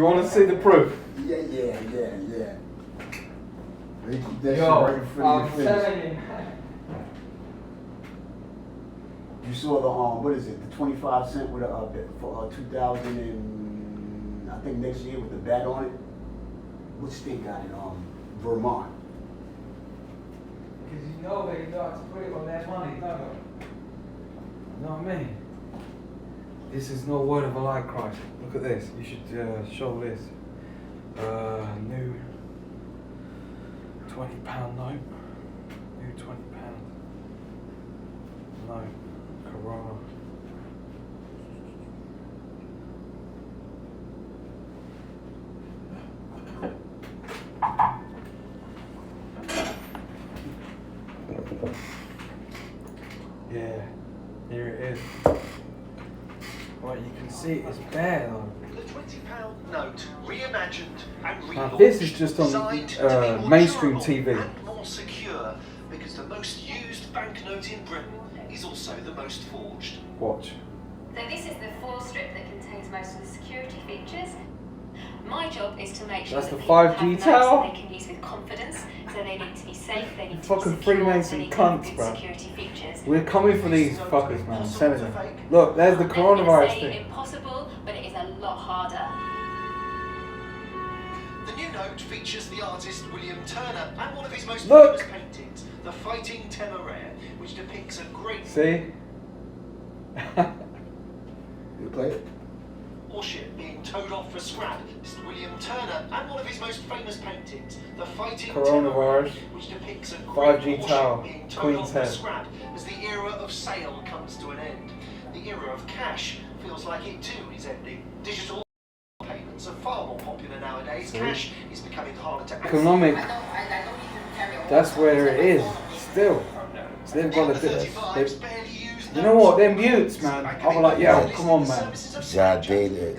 You want to see the proof? Yeah. They keep that shit Yo, right in front of your face. telling you. You saw the what is it? The 25 cent with for 2000 and I think next year with the bat on it. Which state got it? Vermont. Because you know they got to put it on their money, don't you? You know what I mean? This is no word of a lie, Christ. Look at this. You should show this. New £20 note. New £20 note. Corona. Yeah, here it is. Right, you can see it's bare though. The £20 note reimagined and relaunched. Now this is just on mainstream TV. And more secure, because the most used banknote in Britain is also the most forged. Watch. So this is the foil strip that contains most of the security features. My job is to make sure That's that the people 5G have notes tower? that they can use with confidence. So they need to be safe, they need to Fucking be secure, Freemason they need to have cunts, good bro. security features. We're coming for these fuckers, man. I'm telling you. Look, there's the I'm never gonna coronavirus say thing. impossible, but it is a lot harder. The new note features the artist William Turner and one of his most Look. famous paintings, The Fighting Temeraire, which depicts a great See? You play it? warship being towed off for scrap. This is William Turner and one of his most famous paintings, The Fighting Coronavirus. Temeraire, which depicts a 5G great tower, warship being towed Queen's off for Head. scrap as the era of sail comes to an end. The era of cash feels like it too is ending. Digital payments are far more popular nowadays. See? Cash is becoming harder to access. Economic. That's where it is. Still. So they've got to do this. You know what? They're mutes, man. I'll be like, yo, come on, man. Ja Dated,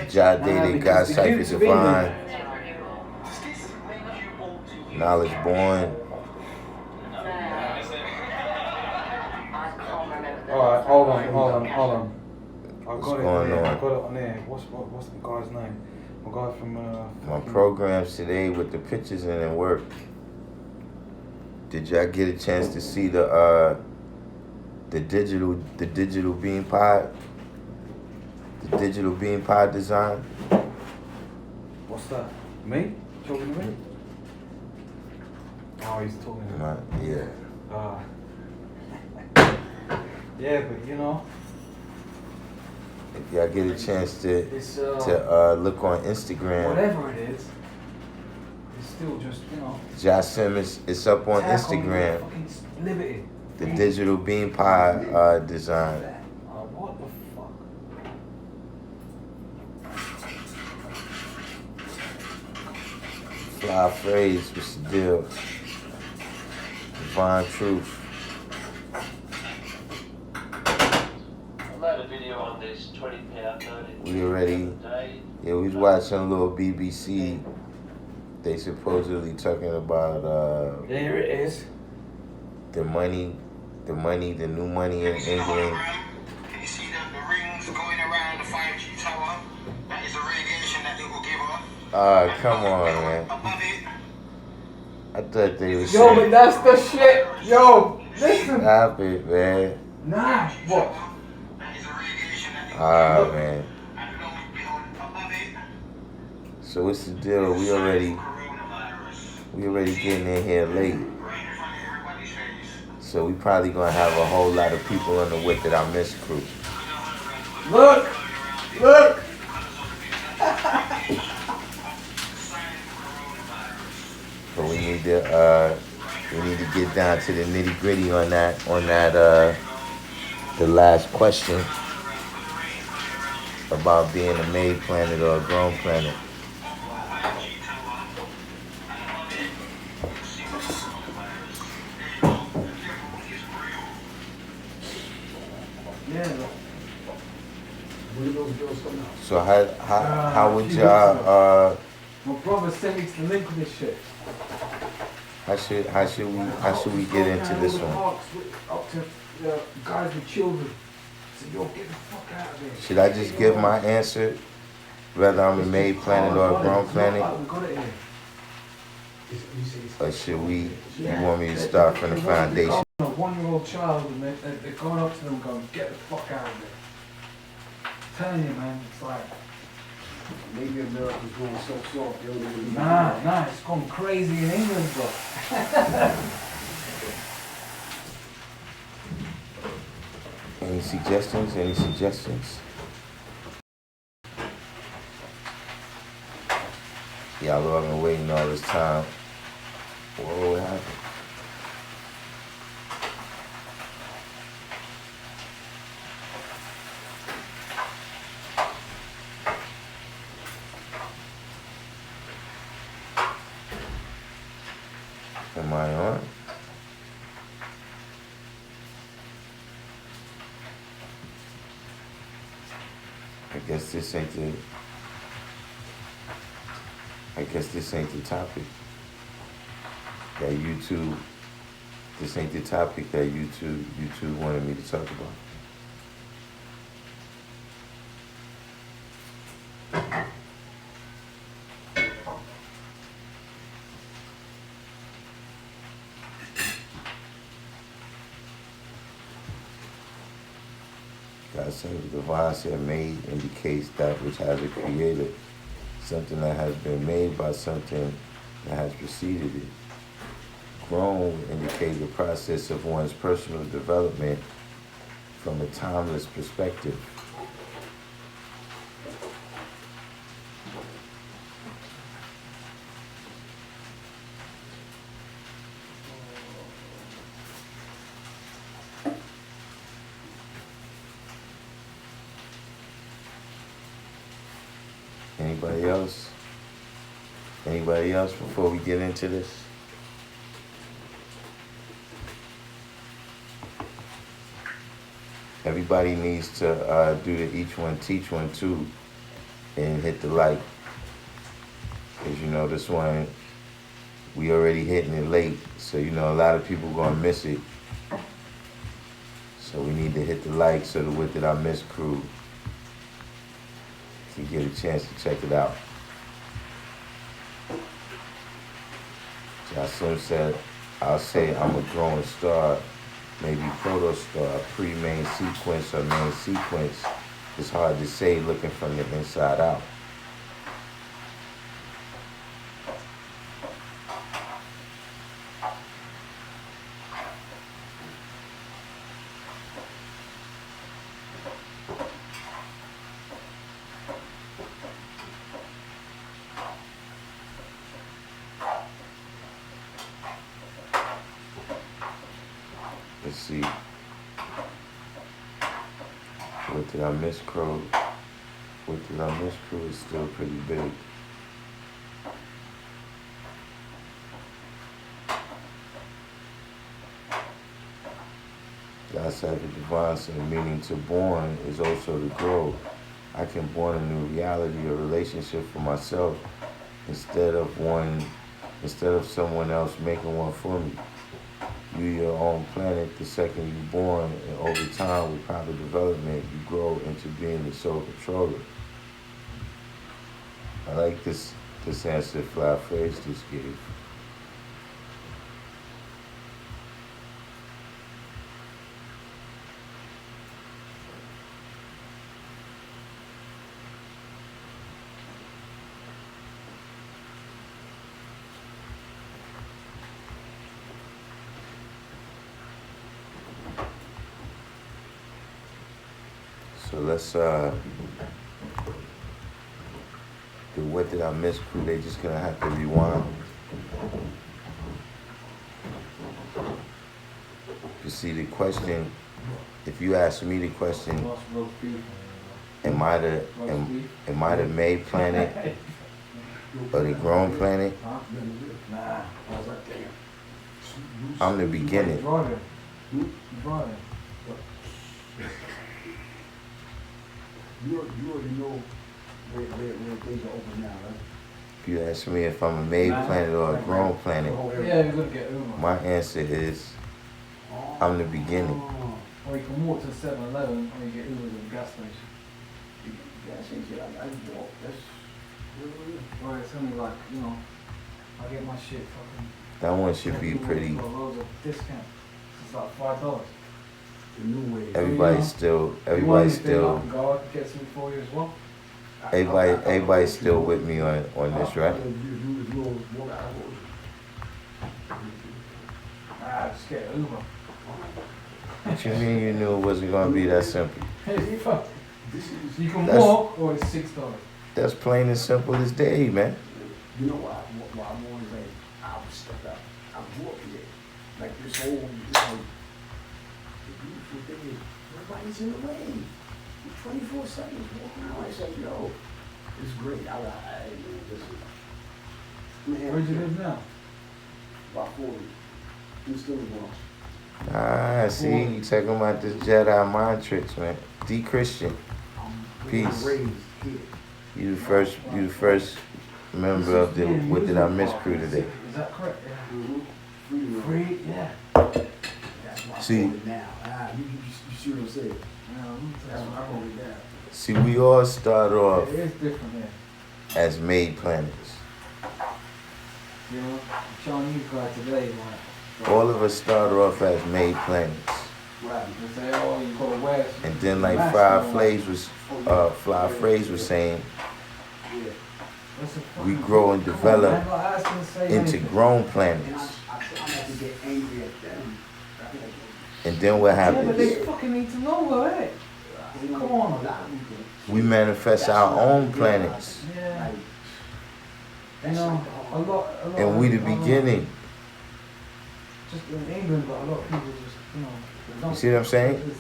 Ja Dated, God because the Cypher Dukes of Divine, England. Knowledge Born. Alright, hold on. I got What's it going on there. on? I got it on there. What's the guy's name? My guy from My programs today with the pictures in it work. Did y'all get a chance to see the digital bean pod? The digital bean pod design? What's that? Me? Talking to me? Oh, he's talking to me. Yeah. Yeah, but you know, If y'all get a chance to it's look on Instagram, whatever it is, it's still just, you know. Josh Simmons, it's up on tackle Instagram. fucking liberty. The digital bean pod design. What the fuck? Fly phrase, what's the deal? Divine truth. I made a video on this £20 note. We already, yeah, we was watching a little BBC. They supposedly talking about There it is. the new money in England. Can you see the rings going around the 5G tower? That is the radiation that it will give off. Come on, man. Above it, I thought they was Yo, but saying, that's the shit. Yo, listen. stop it, man. Nah, what? that is the radiation that it will give off. Man. And below, above it, So what's the deal? We already coronavirus. getting in here late. Right in front of everybody's face. So we probably gonna have a whole lot of people on the Wicked I Miss crew. Look. But we need to get down to the nitty gritty on that the last question about being a made planet or a grown planet. Yeah. So how would y'all My brother sent me the link of this shit. how should we get into this one? Up to guys with children. So yo, get the fuck out of here. Should I just give my answer whether I'm a made planet or a grown planet, We got it here. or should we? You want me to start from the foundation? A 1-year-old child and they're going up to them going, get the fuck out of here. I'm telling you, man, it's like, Maybe America's going so soft, they don't even nah, it's gone crazy in England, bro. Any suggestions? Any suggestions? Y'all all been waiting all this time. Whoa, what happened? Am I on? I guess this ain't the topic that YouTube, this ain't the topic that YouTube wanted me to talk about. God said, the divine said, made indicates that which has a creator, something that has been made by something that has preceded it. Grown indicates the process of one's personal development from a timeless perspective. Anybody else? Anybody else before we get into this? Everybody needs to do the each one teach one too and hit the like. Because you know this one, we already hitting it late. So you know a lot of people gonna miss it. So we need to hit the like so the With It I Miss crew can get a chance to check it out. Jocelyn said, I'll say I'm a growing star, maybe proto-star, pre-main sequence or main sequence. It's hard to say looking from the inside out. Let's see. What did I miss, Crow? What did I miss, Crew is still pretty big. God said the divine said meaning to born is also to grow. I can born a new reality, a relationship for myself instead of someone else making one for me. You're your own planet the second you're born, and over time, with proper development, you grow into being the sole controller. I like this answer Fly Phrase just gave. So let's the What Did I Miss crew, they just gonna have to rewind. You see the question, if you ask me the question, am I the made planet or the grown planet? I'm the beginning. You already know where things are open now, right? If you ask me if I'm a made planet or a grown planet, Yeah, you're gonna get Uber. my answer is I'm the beginning. Or you can walk to 7-Eleven or you get Uber at the gas station. That's it, I walk. That's really. Right, it's only like, you know, I get my shit fucking. That one should be pretty. For loads of discount. It's like $5. The new way. Everybody's still. God gets me for you as well. Everybody's still with me on this, right? I just get Uber. What you mean you knew it wasn't gonna be that simple? You can walk or it's $6. That's plain and simple as day, man. You know why I'm always like, I would step out. I grew up here. Like this whole, the beautiful thing is, everybody's in the way. 24/7 walking around. I said, yo, it's great. Where'd you live now? About 40. I'm still in the Bronx. Ah, see, you talking about this Jedi mind tricks, man. D-Christian. Peace. Raised here. You the first member of the What Did I Miss crew today. Is that correct? Yeah. Mm-hmm. Free? Yeah. That's why See. I call it now. You see what I'm saying? That's why I call it now. See, we all start off It is different, yeah. as made planets. You know, the Chinese guy today, like, All of us start off as made planets. Right. they say, oh, you go west. And then like Fly Phrase was saying, Yeah. we grow and develop Come on, man, like, I was gonna say into anything. grown And planets. I have to get angry at them. And then what Yeah, but they happens? fucking need to know, though, eh? Come on. We manifest our own planets. Yeah. You know, a lot And we the I don't know, beginning. Just in England, but a lot of people just, you know, they don't. You see what I'm saying?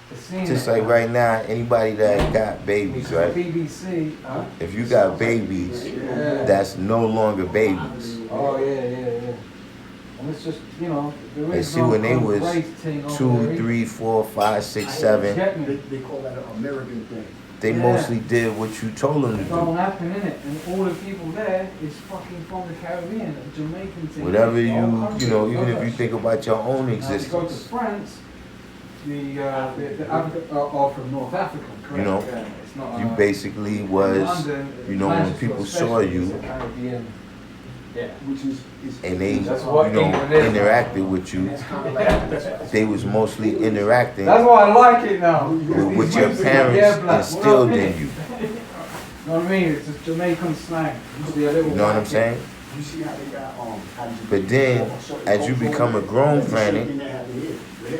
The scene Just that- like right now, anybody that got babies, because right? the BBC, huh? If you got babies, Yeah. that's no longer babies. Oh, yeah. And it's just, you know, there And is see, no when they was race thing over 2, there 3, 4, 5, 6, 7, Get me? They call that an American thing. they Yeah. mostly did what you told them to It don't do. happen, innit? And all the people there is fucking from the Caribbean, the Jamaican thing. Whatever all you countries, know, even all if you that. think about your own Now, if you go to existence, France, the Africa are from North Africa, correct? You know, Yeah, it's not, you basically was, London, you know, when Manchester people saw especially you is a Caribbean. Yeah. Which is and they, you That's what know, England is. interacted with you, It's kind of like they was mostly interacting That's why I like it now. with what your Yeah, parents black. instilled What I in mean? you. You know what I mean? It's just Jamaican slang. Usually a little You know what I'm black saying? you see how they got how you But then, as you become a grown planet,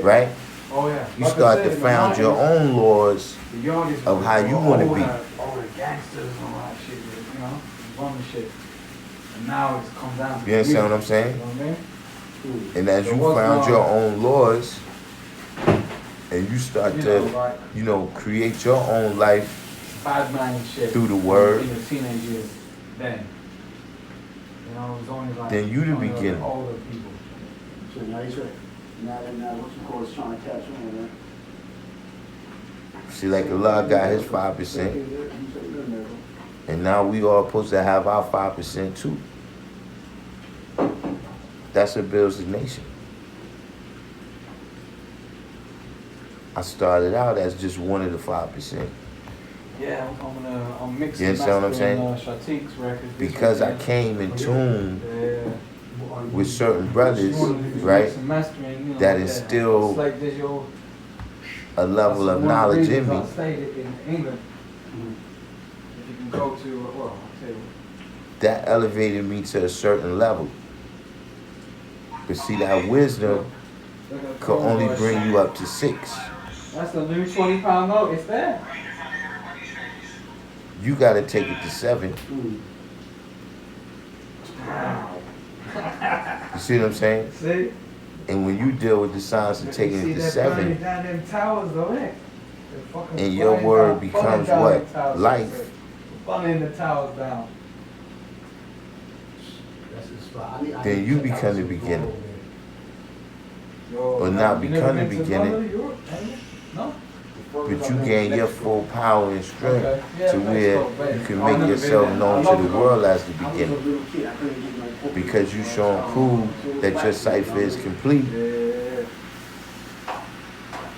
right? Oh yeah. You Like I start said, to in the found your 90s, own laws the yardis of how you wanna be. All the gangsters and all that shit, you know, run the shit. And now it's come down to You understand what I'm You saying? know what I mean? And as you found your own laws, and you start You know, to, like you know, create your own life bad man shit. through the word, In the teenage years, then. You know, it was only like. Then you the only beginning. Older people. So now he's right. Now what you call is trying to catch on, man. see, like Allah got his 5%, and now we all supposed to have our 5% too. That's what builds the nation. I started out as just one of the 5%. Yeah, I'm mixing. You understand what I'm saying? Shatik's record. Because I came in tune Yeah. with certain brothers, right, that instill It's like there's your a level of knowledge in me. I stayed in England. If you can go to, well, I'll tell you. That elevated me to a certain level. But see, that wisdom could only bring you up to 6. That's the new £20 note. It's there. You gotta take it to 7. You see what I'm saying? See? And when you deal with the science of taking it to they're 7, burning down them towers, though, innit? They're fucking and your burning word down- becomes burning down what? them towers, Life. Burning the towers down. That's his spot. I need Then you to check out become the some beginning. gold there. Or not you never become the been to beginning. London, Europe, have you? No? But you gain your full power and strength Okay. Yeah, to Mexico, where babe. you can I've make never yourself been there. known I to love the it. world as the I was a beginning. little kid. I couldn't get my book. Because you shown prove that your cipher is complete Yeah.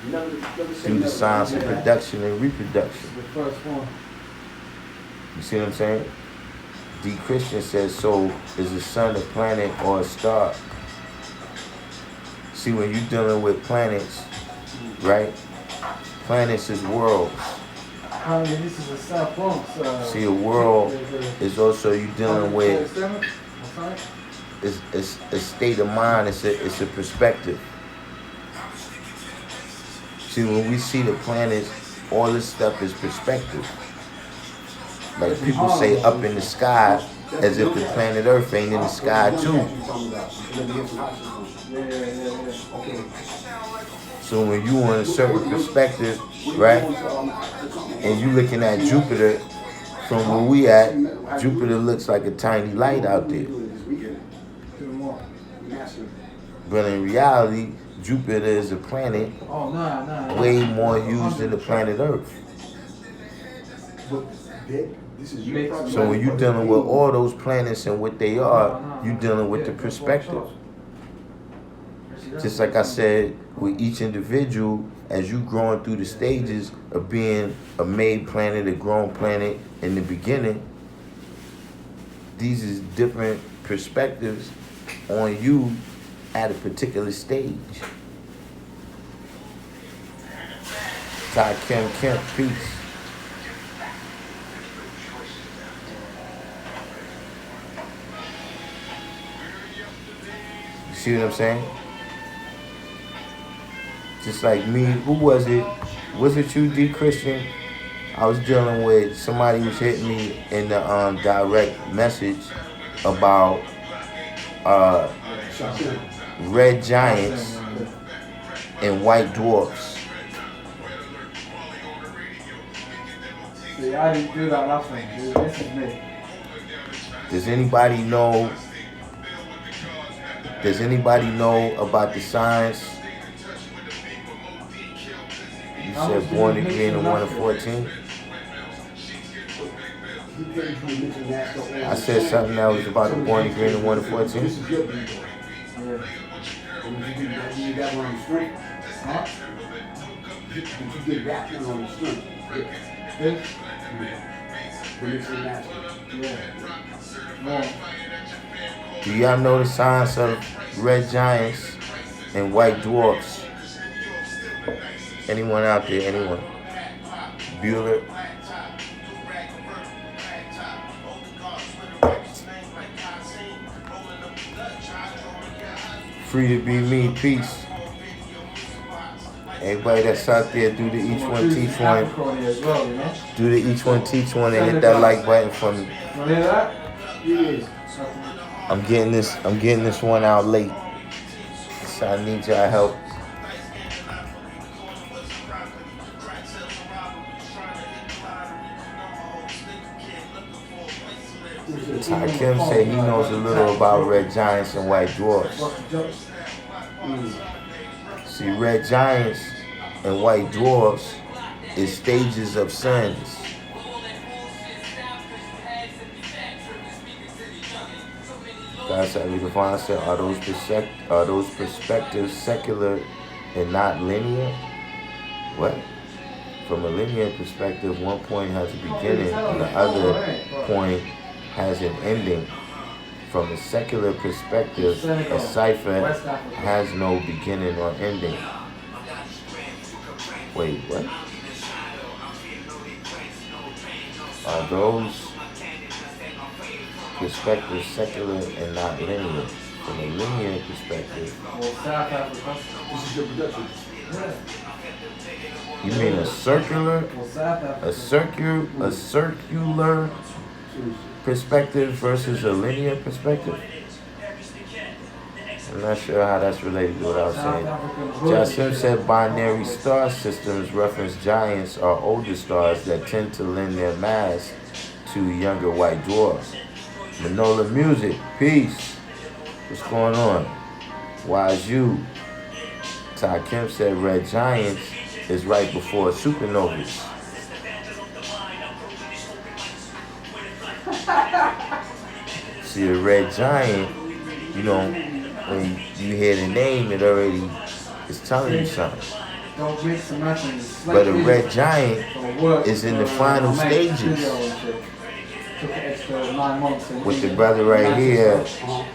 Never say through the never. science of Yeah. production and reproduction. The first one. You see what I'm saying? D. Christian says, so is the sun a planet or a star? See, when you're dealing with planets, right? Planets is worlds. This is a South Bronx. See, a world is also you dealing with. It's a state of mind. It's a perspective. See, when we see the planets, all this stuff is perspective. Like people say up in the sky, as if the planet Earth ain't in the sky too. So when you on a certain perspective, right, and you looking at Jupiter from where we at, Jupiter looks like a tiny light out there. But in reality, Jupiter is a planet way more used than the planet Earth. So when you're dealing with all those planets and what they are, you're dealing with the perspective. Just like I said, with each individual, as you growing through the stages of being a made planet, a grown planet in the beginning, these is different perspectives on you at a particular stage. Darkim Kemp, peace. You see what I'm saying? Just like me, who was it? Was it you, D. Christian? I was dealing with somebody who was hitting me in the direct message about red giants and white dwarfs. See, I didn't do that last one. This is me. Does anybody know? Does anybody know about the science? You said born again in 1 of 14. I said something that was about the born again in 1 of 14. Did you get that one on the string? Huh? Did you get that one on the string? This? The mixing master. Yeah. Do y'all know the science of red giants and white dwarfs? Anyone out there? Anyone? Bueller? Free to be me, peace. Everybody that's out there, do the each one teach one. Do the each one teach one and hit that like button for me. I'm getting this one out late. So I need y'all help. Darkim said he knows a little about red giants and white dwarfs. See, red giants and white dwarfs is stages of suns. God said we can find said, are those perspectives secular and not linear? What? From a linear perspective, one point has a beginning and the other point has an ending. From a secular perspective, a cipher has no beginning or ending. Wait, what? Are those perspectives secular and not linear? From a linear perspective. This is your production. You mean a circular perspective versus a linear perspective? I'm not sure how that's related to what I was saying. Jasim said binary star systems reference giants or older stars that tend to lend their mass to younger white dwarfs. Manola Music, peace. What's going on? Wise you? Darkim said red giants is right before supernovas. See, a red giant, you know, when you hear the name, it already is telling you something. But a red giant is in the final stages. took an extra 9 months. With the brother right here,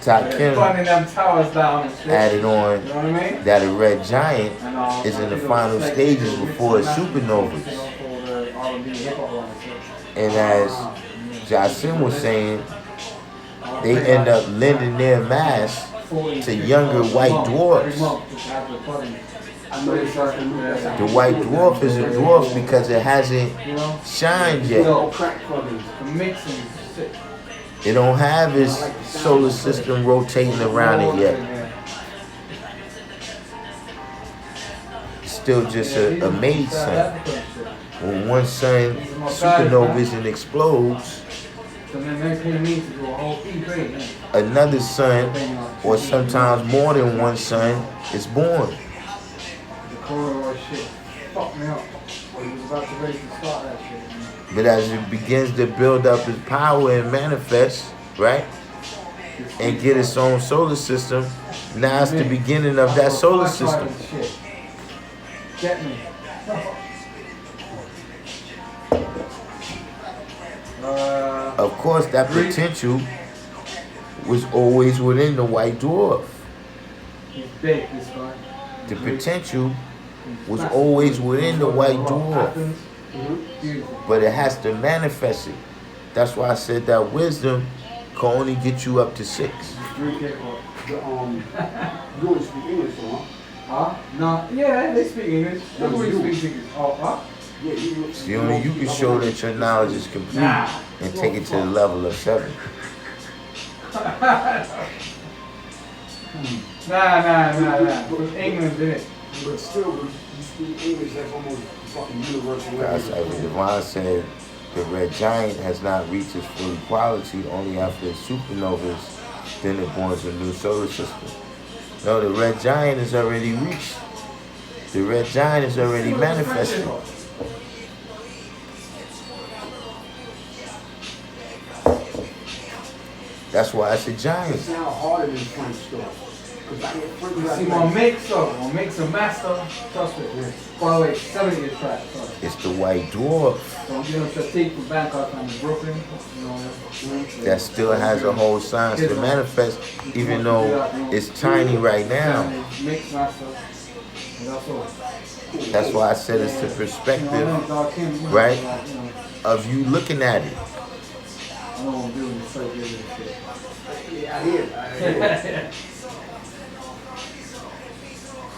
Darkim Running them towers down and shit. added on You know what I mean? that a red giant And, is in the final stages before supernovas. And as Jasim was saying, they end up lending their mass to younger white dwarfs. The white dwarf is a dwarf because it hasn't shined yet. It don't have its solar system rotating around it yet. It's still just a maid sun. When one sun supernovas and explodes, another sun, or sometimes more than one sun, is born. But as it begins to build up its power and manifest, right, and get its own solar system, now it's the beginning of that solar system. Get me. Of course, that potential was always within the white dwarf. He's big, this guy. The potential was always within the white dwarf, but it has to manifest it. That's why I said that wisdom can only get you up to 6. You only speak English, though, Huh? No, yeah, they speak English. Everybody speaks English. Oh, huh? Yeah, See, only you can show that your knowledge is complete and take it to the level of 7. Nah. With England in it. But still, when you speak English, that's almost fucking universal That's language. like Devon said, the red giant has not reached its full equality only after its supernovas, then it borns a new solar system. No, the red giant is already reached. The red giant is already manifested. That's why it's a It giant. sounds harder than French stuff. Because I get French You rap see like- my mix up, my mix and master. Trust me. By the way, 70th track. Sorry. It's the white dwarf So I'm giving Shatik from Bangkok and Brooklyn. You know, that still has a whole science to manifest, even though it's tiny right now. Mix master. And that's all. That's why I said it's the perspective, Darkim, you know, right, like, you know, of you looking at it. I know I'm doing this straight with shit. Yeah, I hear it.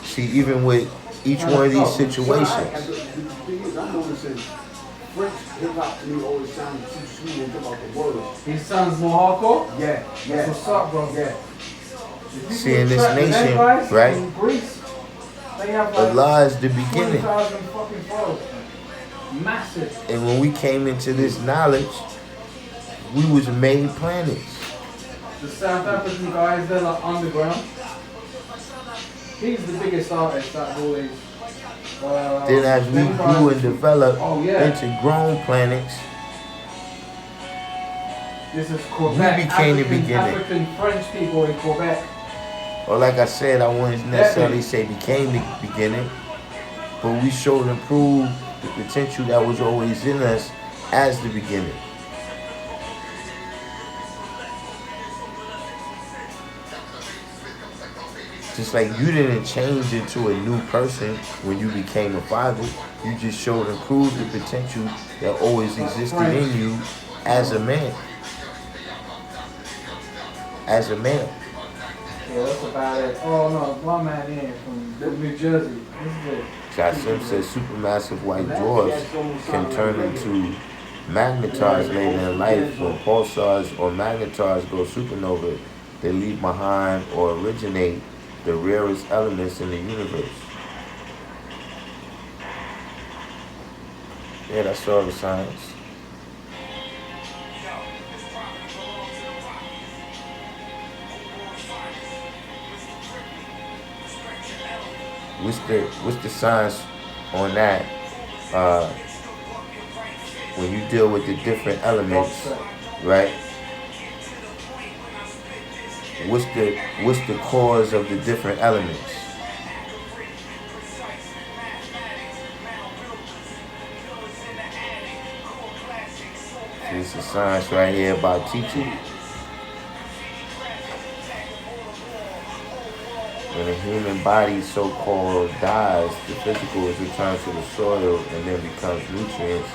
See, even with each one of these The situations, thing is, I'm noticing French hip-hop to me always sounds too sweet about the words. He sounds more hardcore? Yeah, That's what's up, bro. Yeah. see, in this nation, right, In Greece, they have like Allah is the beginning. 20,000 fucking followers. Massive. And when we came into this knowledge, we was made planets. The South African guys, they're like underground. He's the biggest artist that always. Then as we grew and developed into grown planets, This is Quebec. we became the African, beginning. African French people in Quebec. or like I said, I wouldn't necessarily say became the beginning, but we showed and proved the potential that was always in us as the beginning. Just like you didn't change into a new person when you became a father, you just showed and proved the potential that always existed in you as a man. As a male. Yeah, that's about it. Oh no, one man in from New Jersey. This is it. Jasim says supermassive white dwarfs can turn into magnetars later in life. When pulsars or magnetars go supernova, they leave behind or originate the rarest elements in the universe. Yeah, that's all the science. What's the science on that? When you deal with the different elements, right? What's the cause of the different elements? This is science right here about teaching. When a human body so-called dies, the physical is returned to the soil and then becomes nutrients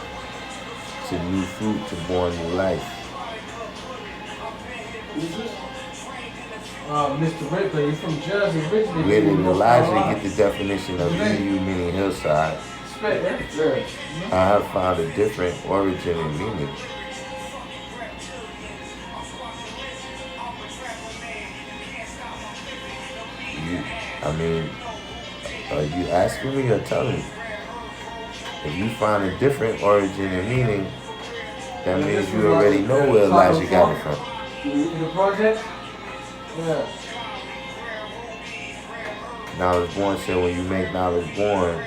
to new fruit to born new life. Mr. Ripley, you're from Jersey originally. Where did North Elijah Carolina. get the definition of EU meaning hillside? Spit, yeah? I have found a different origin and meaning. Are you asking me or telling me? If you find a different origin and meaning, that means you already know where Elijah got it from. In the project? Yeah. Knowledge born said when you make knowledge born,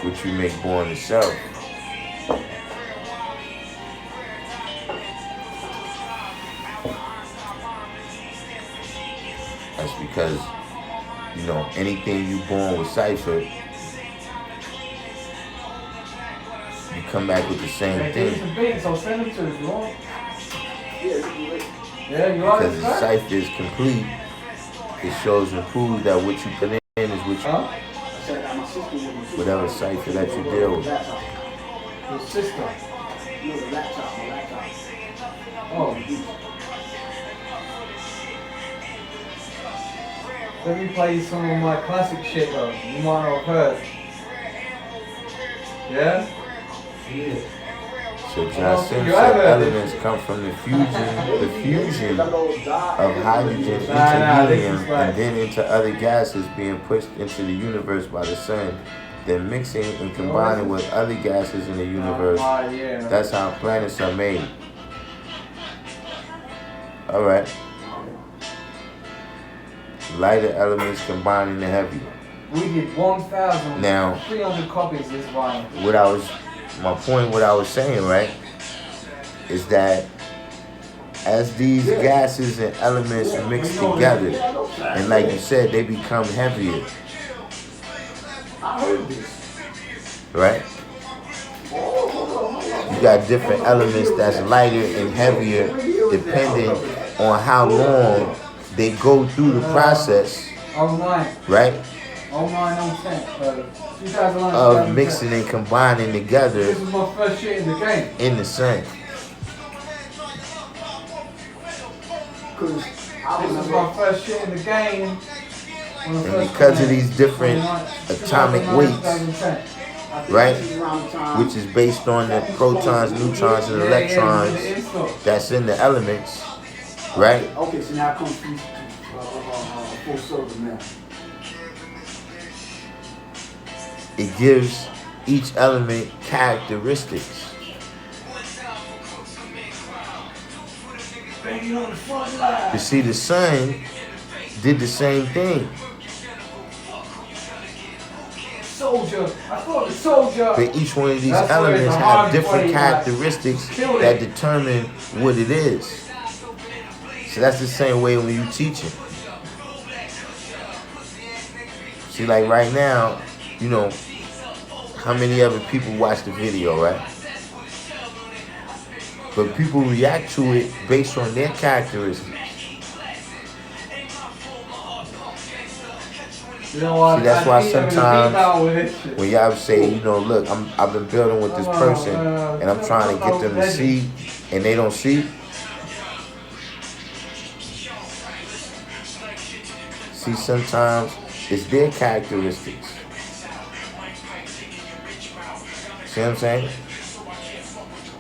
what you make born itself. That's because, anything you born with cipher, you come back with the same thing. So send them to us, you want? Yeah, you are. Because the cipher is complete, it shows and proves that what you put in is what you, whatever cipher that you deal with. Your sister. No, the laptop. Oh. Let me play you some of my classic shit though. You might not have heard. Yeah? Yeah. So John Simpson elements come from the fusion of hydrogen into helium and then into other gases being pushed into the universe by the sun, then mixing and combining with other gases in the universe. That's how planets are made. Alright. Lighter elements combining the heavier. We did 1,300 copies this vinyl. What I was saying, right, is that as these gases and elements mix together, and like you said, they become heavier. Right? You got different elements that's lighter and heavier depending on how long they go through the process, right? 2009, of mixing and combining together This was my first shit in the game. in the sun. This was my first shit in the game. And because of these different atomic weights, right, which is based on the protons, neutrons, and electrons that's in the elements, right? Okay, so now it comes full circle now. It gives each element characteristics. You see, the sun did the same thing. But each one of these elements have different characteristics that determine what it is. So that's the same way when you teach it. See, like right now, how many other people watch the video, right? But people react to it based on their characteristics. See, that's why sometimes when y'all say, look, I've been building with this person and I'm trying to get them to see and they don't see. See, sometimes it's their characteristics. See what I'm saying?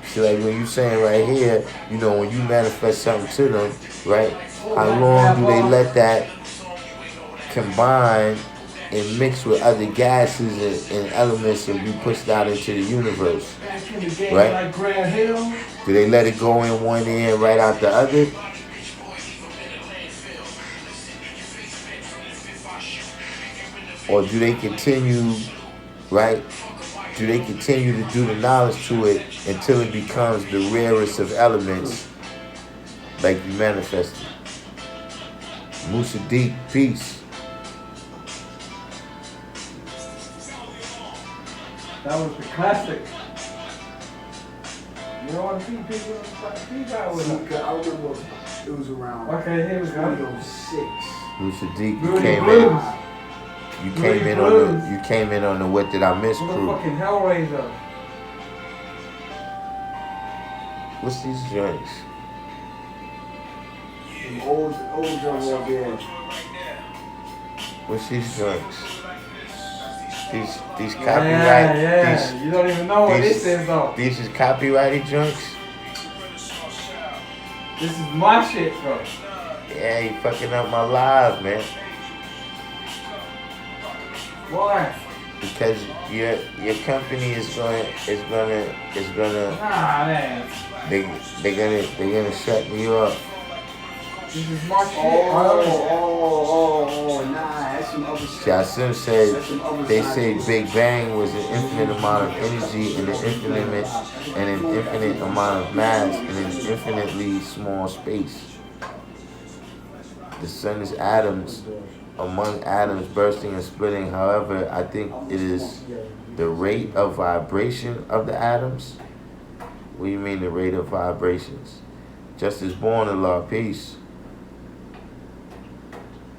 See, like when you saying right here, when you manifest something to them, right? How long do they let that combine and mix with other gases and elements and be pushed out into the universe, right? Do they let it go in one end right out the other? Or do they continue, right? Do they continue to do the knowledge to it until it becomes the rarest of elements, like you manifested? Musa Deep, peace. That was the classic. You don't want to see people speak out with See, them. I remember it was around Okay, here we go. 2006. Sadiq, you Rudy came Blues. in. You came in on the. You came in on the What Did I Miss crew. Motherfucking Hellraiser. What's these joints? Old drums out there. What's these joints? These Yeah, copyright. yeah. You don't even know what this is though. These is copyrighted joints. This is my shit, bro. Yeah, you fucking up my live, man. Why? Because your company is gonna Nah, man. they're gonna shut me up. This is my shit. Oh, nah, that's some other shit. Jasim said they say Big Bang was an infinite amount of energy and an infinite amount of mass in an infinitely small space. The sun is atoms among atoms bursting and splitting. However, I think it is the rate of vibration of the atoms. What do you mean the rate of vibrations? Just as born Allah, peace.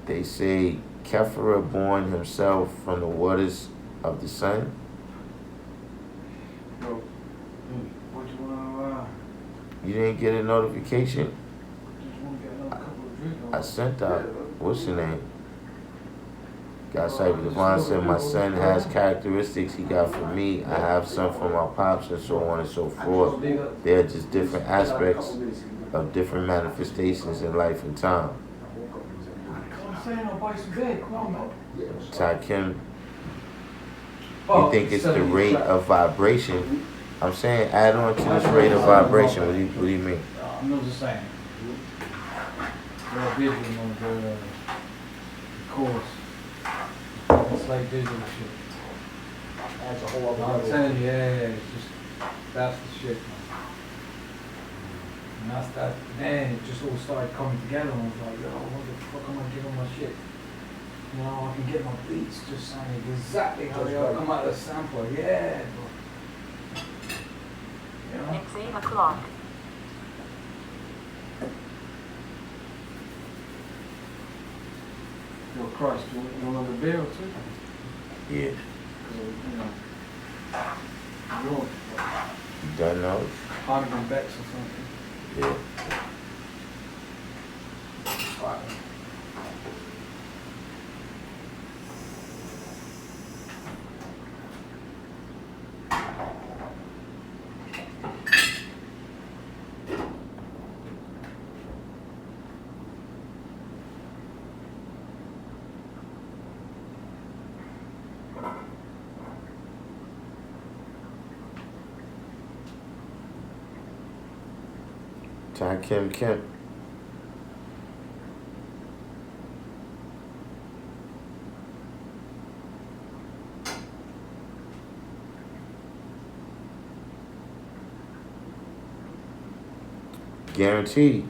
They say Kephara born himself from the waters of the sun. Bro, what you wanna? You didn't get a notification? Just wanna get another couple of drinks. I sent out. What's your name? God Cyber Divine said my son has characteristics he got from me. I have some from my pops and so on and so forth. They're just different aspects of different manifestations in life and time. I'm saying I'll buy some bed. Come on, man. Darkim, you think it's the rate of vibration? I'm saying add on to this rate of vibration. What do you mean? I'm not just saying. They're busy on the course. It's like digital shit. That's a whole other I'm level. telling you, yeah, it's just, that's the shit, man. And that's that, man, it just all started coming together and I was like, yo, what the fuck am I giving my shit? You know, I can get my beats just sounding exactly how they all come out of the sample, yeah, bro. You know? It's 8 o'clock. Yo, Christ, you want another beer or two? Yeah. You know, you You done those? harder than Bex or something. Yeah. Alright. Darkim Kemp. Guaranteed.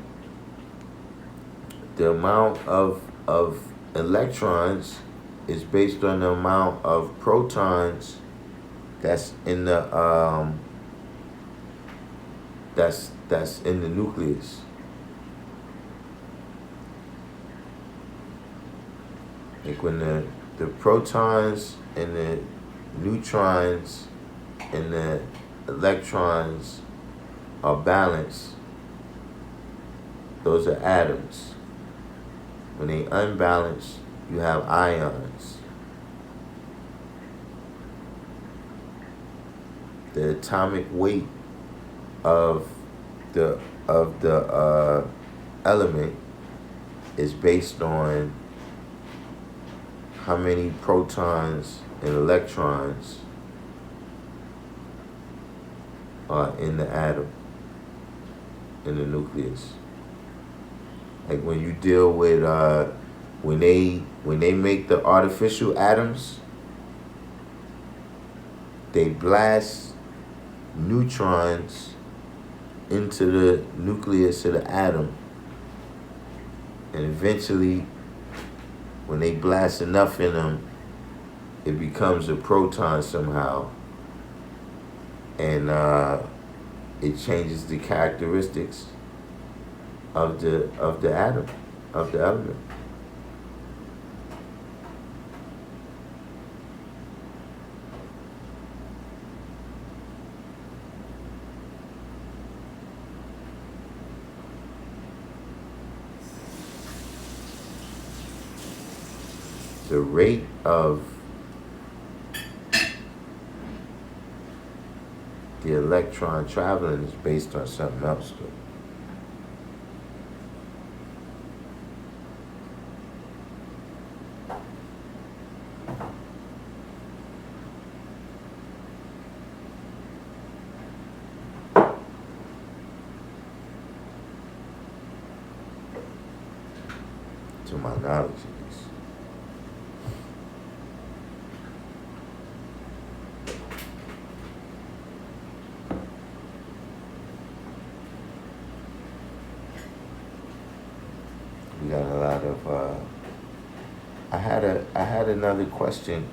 The amount of electrons is based on the amount of protons that's in the that's in the nucleus. Like when the protons and the neutrons and the electrons are balanced, those are atoms. When they unbalance, you have ions. The atomic weight of the element is based on how many protons and electrons are in the atom, in the nucleus. Like when you deal with when they make the artificial atoms, they blast neutrons into the nucleus of the atom, and eventually when they blast enough in them, it becomes a proton somehow, and it changes the characteristics of the atom, of the element. The rate of the electron traveling is based on something else, though. To my knowledge, at least. We got a lot of. I had another question.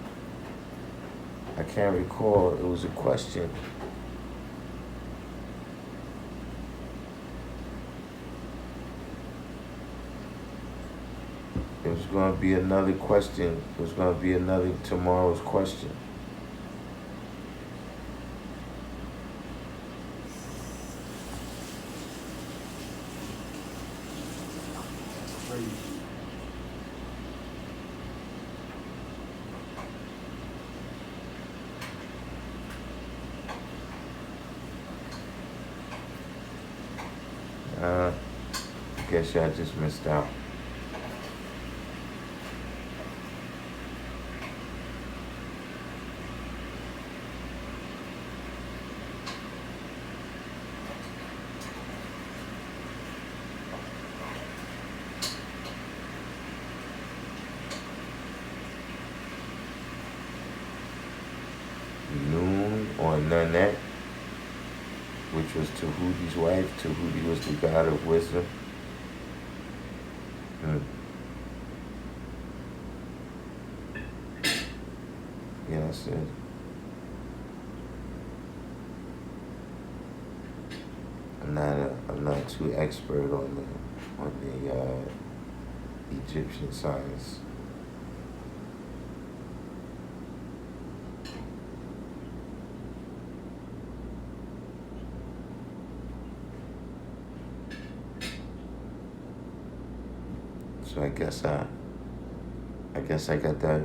I can't recall. It was a question. It was going to be another question. It was going to be another tomorrow's question. I guess y'all just missed out. Noon on Nanette, which was Tahuti's wife. Tahuti was the god of wisdom. Yeah, that's it. I'm not too expert on the Egyptian science. So I guess I got that.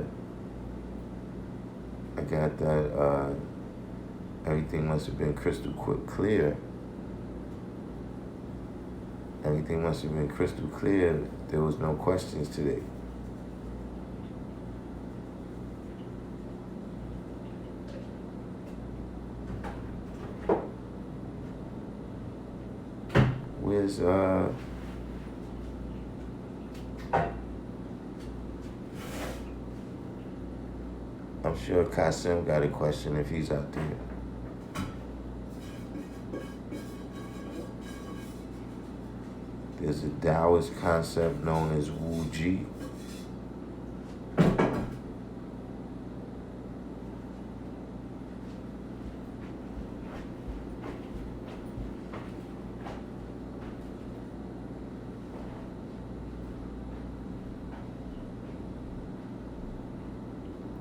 Everything must have been crystal clear. Everything must have been crystal clear. There was no questions today. Where's I'm sure Kasim got a question if he's out there. There's a Taoist concept known as Wu Ji.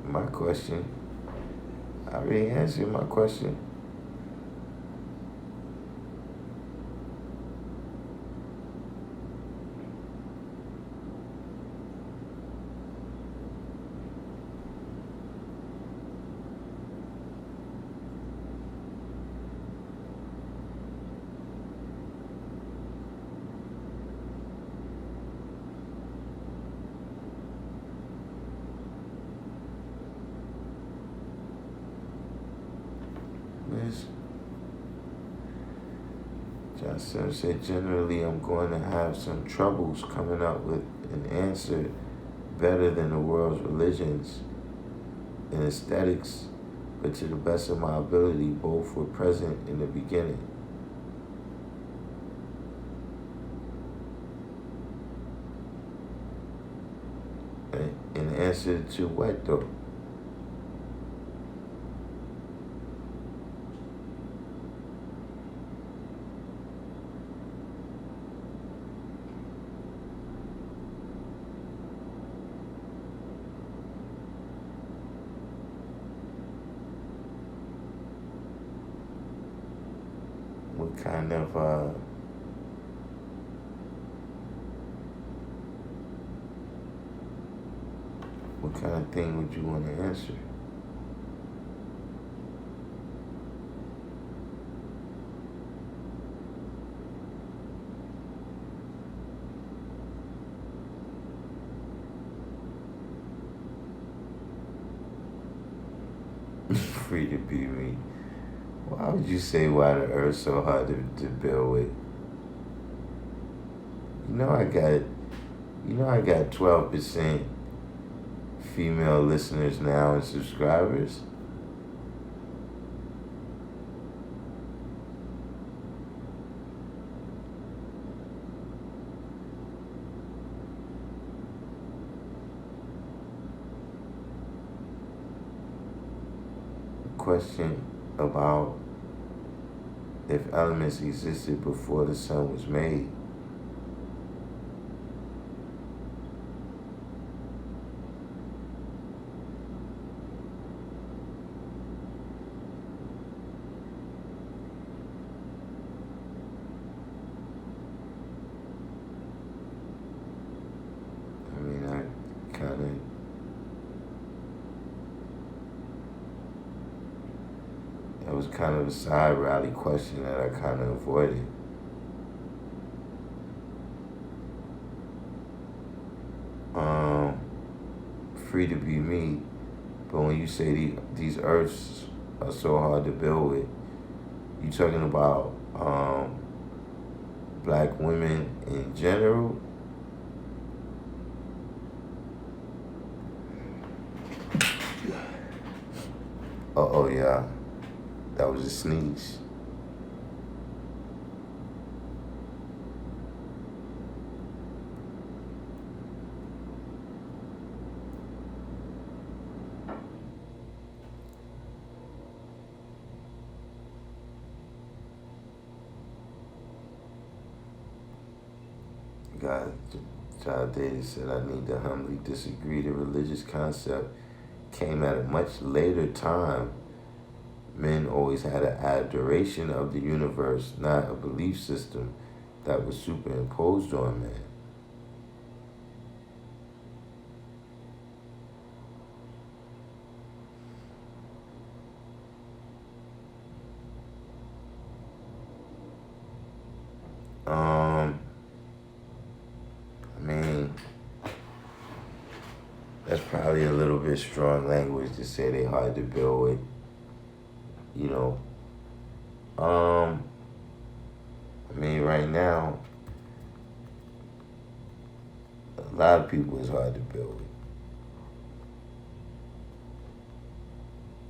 My question, I already answered my question. Johnson said, generally I'm going to have some troubles coming up with an answer better than the world's religions and aesthetics, but to the best of my ability, both were present in the beginning. In answer to what though? kind of what kind of thing would you want to answer? Free to be me. Why would you say why the earth's so hard to build with? I got 12% female listeners now and subscribers. Question about if elements existed before the sun was made. I mean, I kind of that was kind of a side rally question that I kind of avoided. Free to be me, but when you say these earths are so hard to build with, you talking about black women in general? Oh yeah, that was a sneeze. God, Child Data said, I need to humbly disagree. The religious concept came at a much later time. Men always had an adoration of the universe, not a belief system that was superimposed on man. That's probably a little bit strong language to say they hard to build with. Right now, a lot of people is hard to build with.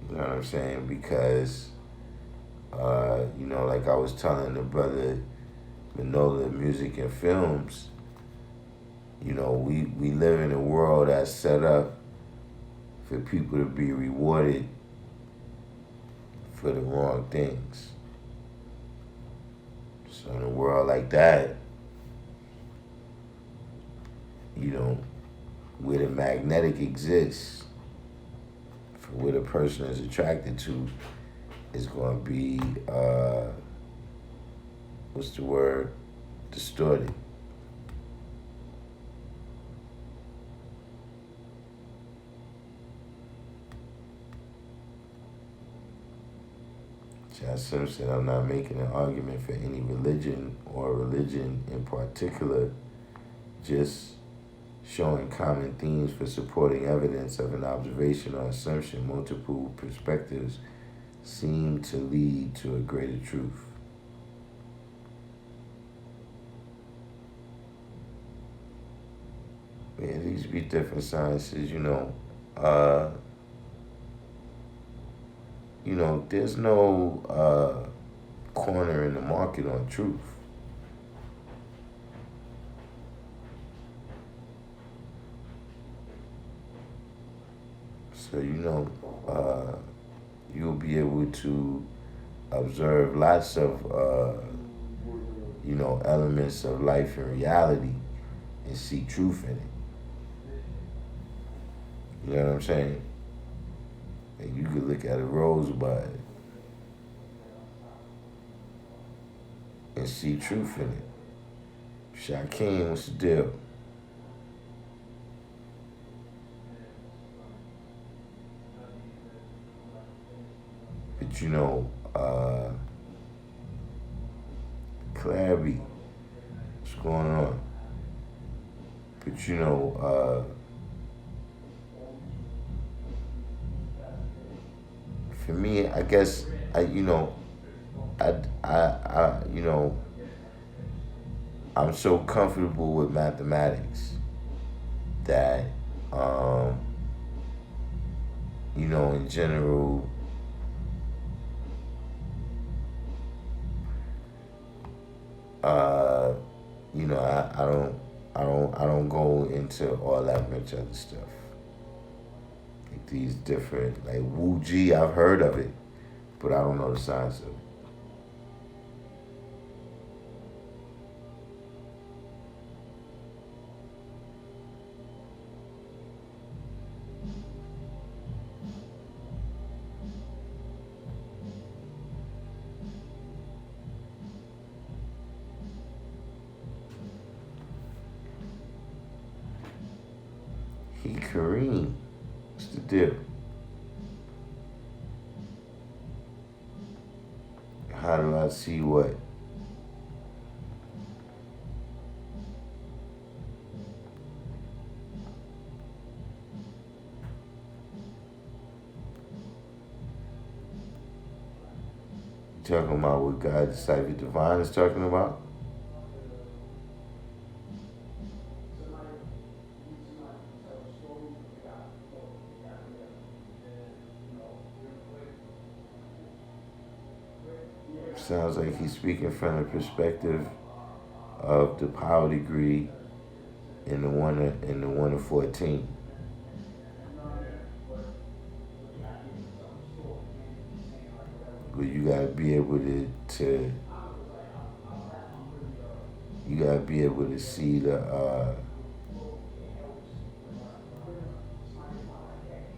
You know what I'm saying? Because, like I was telling the brother Manola Music and Films, we live in a world that's set up for people to be rewarded for the wrong things. So in a world like that, where the magnetic exists, for what a person is attracted to, is going to be, distorted. Sim said, I'm not making an argument for any religion or religion in particular, just showing common themes for supporting evidence of an observation or assumption. Multiple perspectives seem to lead to a greater truth. Yeah, these be different sciences, there's no corner in the market on truth. So, you'll be able to observe lots of, elements of life and reality and see truth in it. You know what I'm saying? And you could look at a rosebud and see truth in it. Shaquem, what's the deal? But you know, Clary, what's going on? But you know, for me, I guess you know, you know, I'm so comfortable with mathematics that, you know, in general, you know, I don't go into all that much other stuff. Like these different, like Wu G, I've heard of it, but I don't know the science of it. He Kareem, what's the deal? How do I see what? You talking about what God Disciple Divine is talking about? Sounds like he's speaking from the perspective of the power degree in the one of 14. But you gotta be able to you gotta be able to see the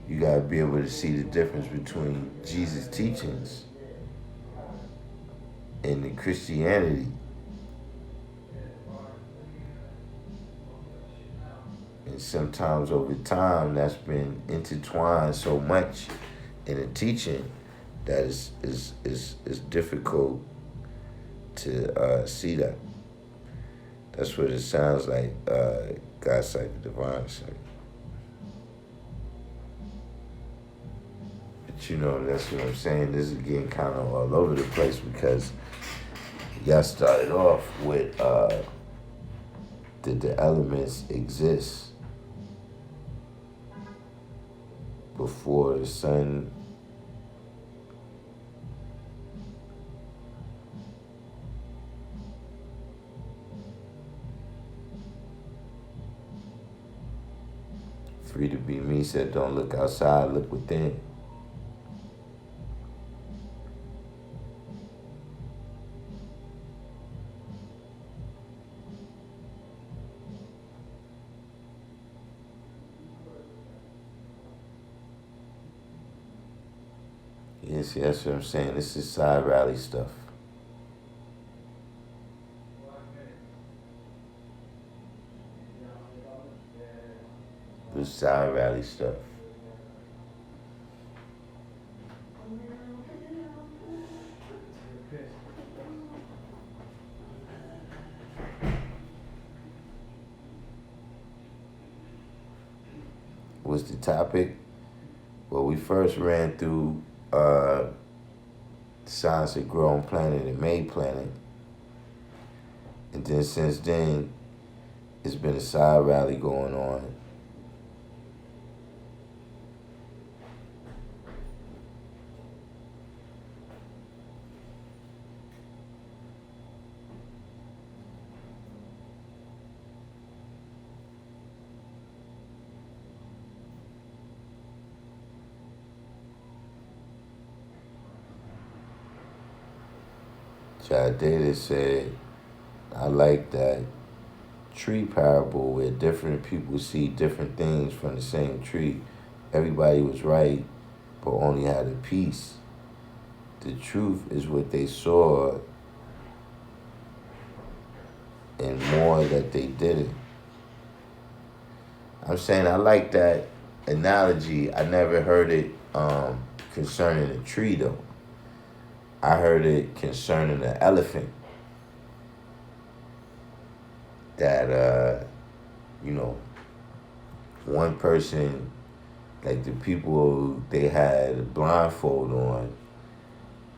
you gotta be able to see the difference between Jesus' teachings and the Christianity. And sometimes over time that's been intertwined so much in the teaching that is difficult to see that. That's what it sounds like God's Cypher Divine said. But you know, that's what I'm saying. This is getting kind of all over the place because y'all started off with did the elements exist before the sun? Free to be me said, don't look outside, look within. Yeah, see, that's what I'm saying. This is side rally stuff. This side rally stuff. What's the topic? Well, we first ran through Science had grown planet and made planet. And then since then, it's been a side rally going on. Data said, I like that tree parable where different people see different things from the same tree. Everybody was right, but only had a piece. The truth is what they saw and more that they didn't. I'm saying I like that analogy. I never heard it concerning a tree though. I heard it concerning an elephant. That one person, like the people, they had a blindfold on,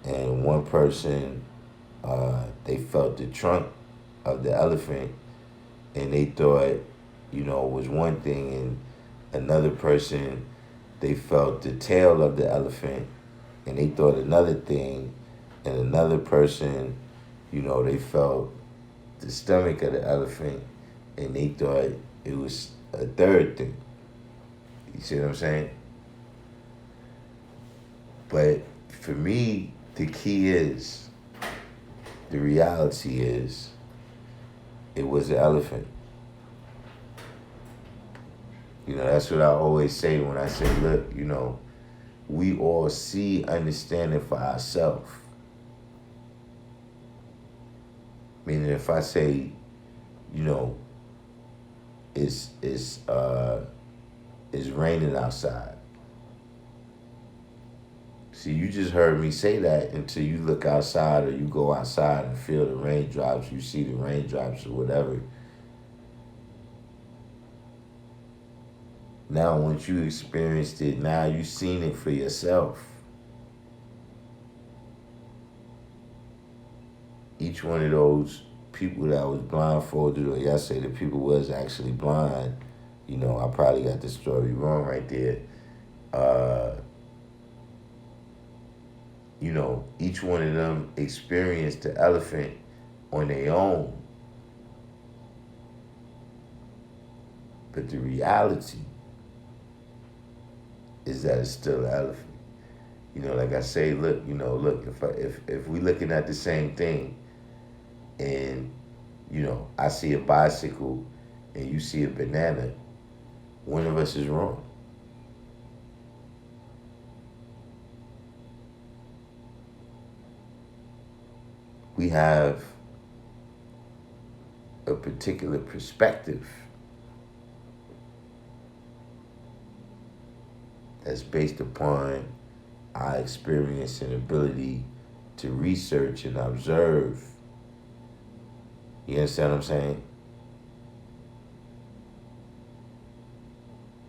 and one person, they felt the trunk of the elephant, and they thought, it was one thing, and another person, they felt the tail of the elephant, and they thought another thing, and another person, they felt the stomach of the elephant, and they thought it was a third thing. You see what I'm saying? But for me, the key is, the reality is, it was the elephant. That's what I always say when I say, look, we all see understanding for ourselves. Meaning if I say, it's raining outside. See, you just heard me say that until you look outside or you go outside and feel the raindrops, you see the raindrops or whatever. Now, once you experienced it, now you've seen it for yourself. Each one of those people that was blindfolded, or yesterday the people was actually blind, I probably got the story wrong right there. Each one of them experienced the elephant on their own. But the reality is that it's still an elephant. Like I say, look, if we looking at the same thing, and I see a bicycle and you see a banana, one of us is wrong. We have a particular perspective that's based upon our experience and ability to research and observe. You understand what I'm saying?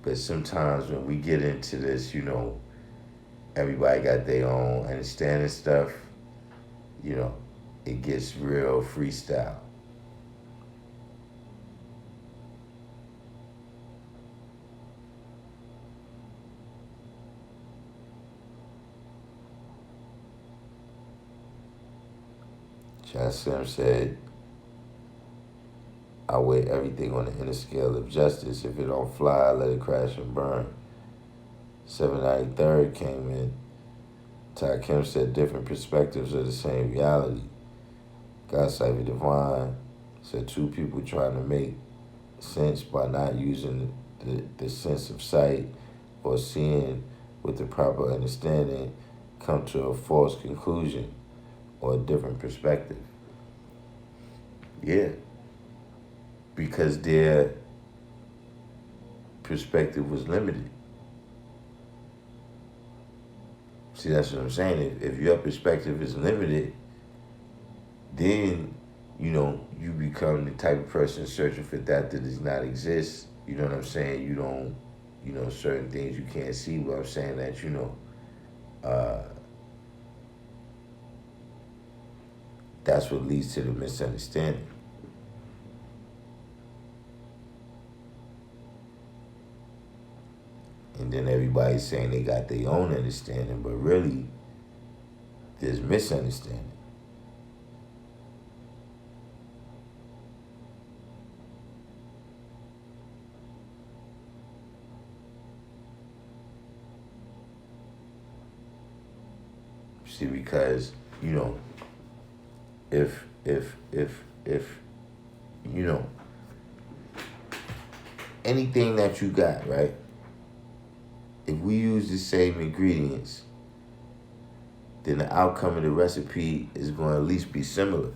But sometimes when we get into this, everybody got their own understanding stuff, it gets real freestyle. Jassim said, I weigh everything on the inner scale of justice. If it don't fly, let it crash and burn. 793rd came in. Darkim said, different perspectives of the same reality. God Cypher Divine said, two people trying to make sense by not using the sense of sight or seeing with the proper understanding come to a false conclusion or a different perspective. Yeah. Because their perspective was limited. See, that's what I'm saying. If your perspective is limited, then, you become the type of person searching for that does not exist. You know what I'm saying? You don't, certain things you can't see, but I'm saying that, that's what leads to the misunderstanding. And then everybody's saying they got their own understanding, but really, there's misunderstanding. See, because, if anything that you got, right? If we use the same ingredients, then the outcome of the recipe is going to at least be similar.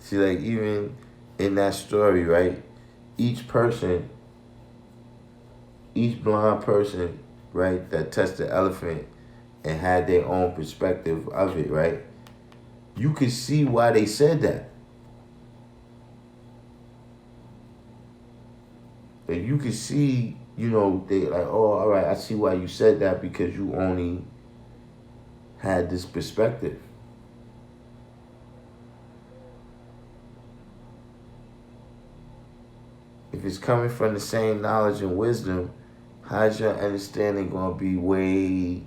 See, like, even in that story, right? Each person, each blind person, right, that touched the elephant and had their own perspective of it, right? You could see why they said that. Like, you could see, you know, they like, oh, all right, I see why you said that, because you only had this perspective. If it's coming from the same knowledge and wisdom, how's your understanding going to be way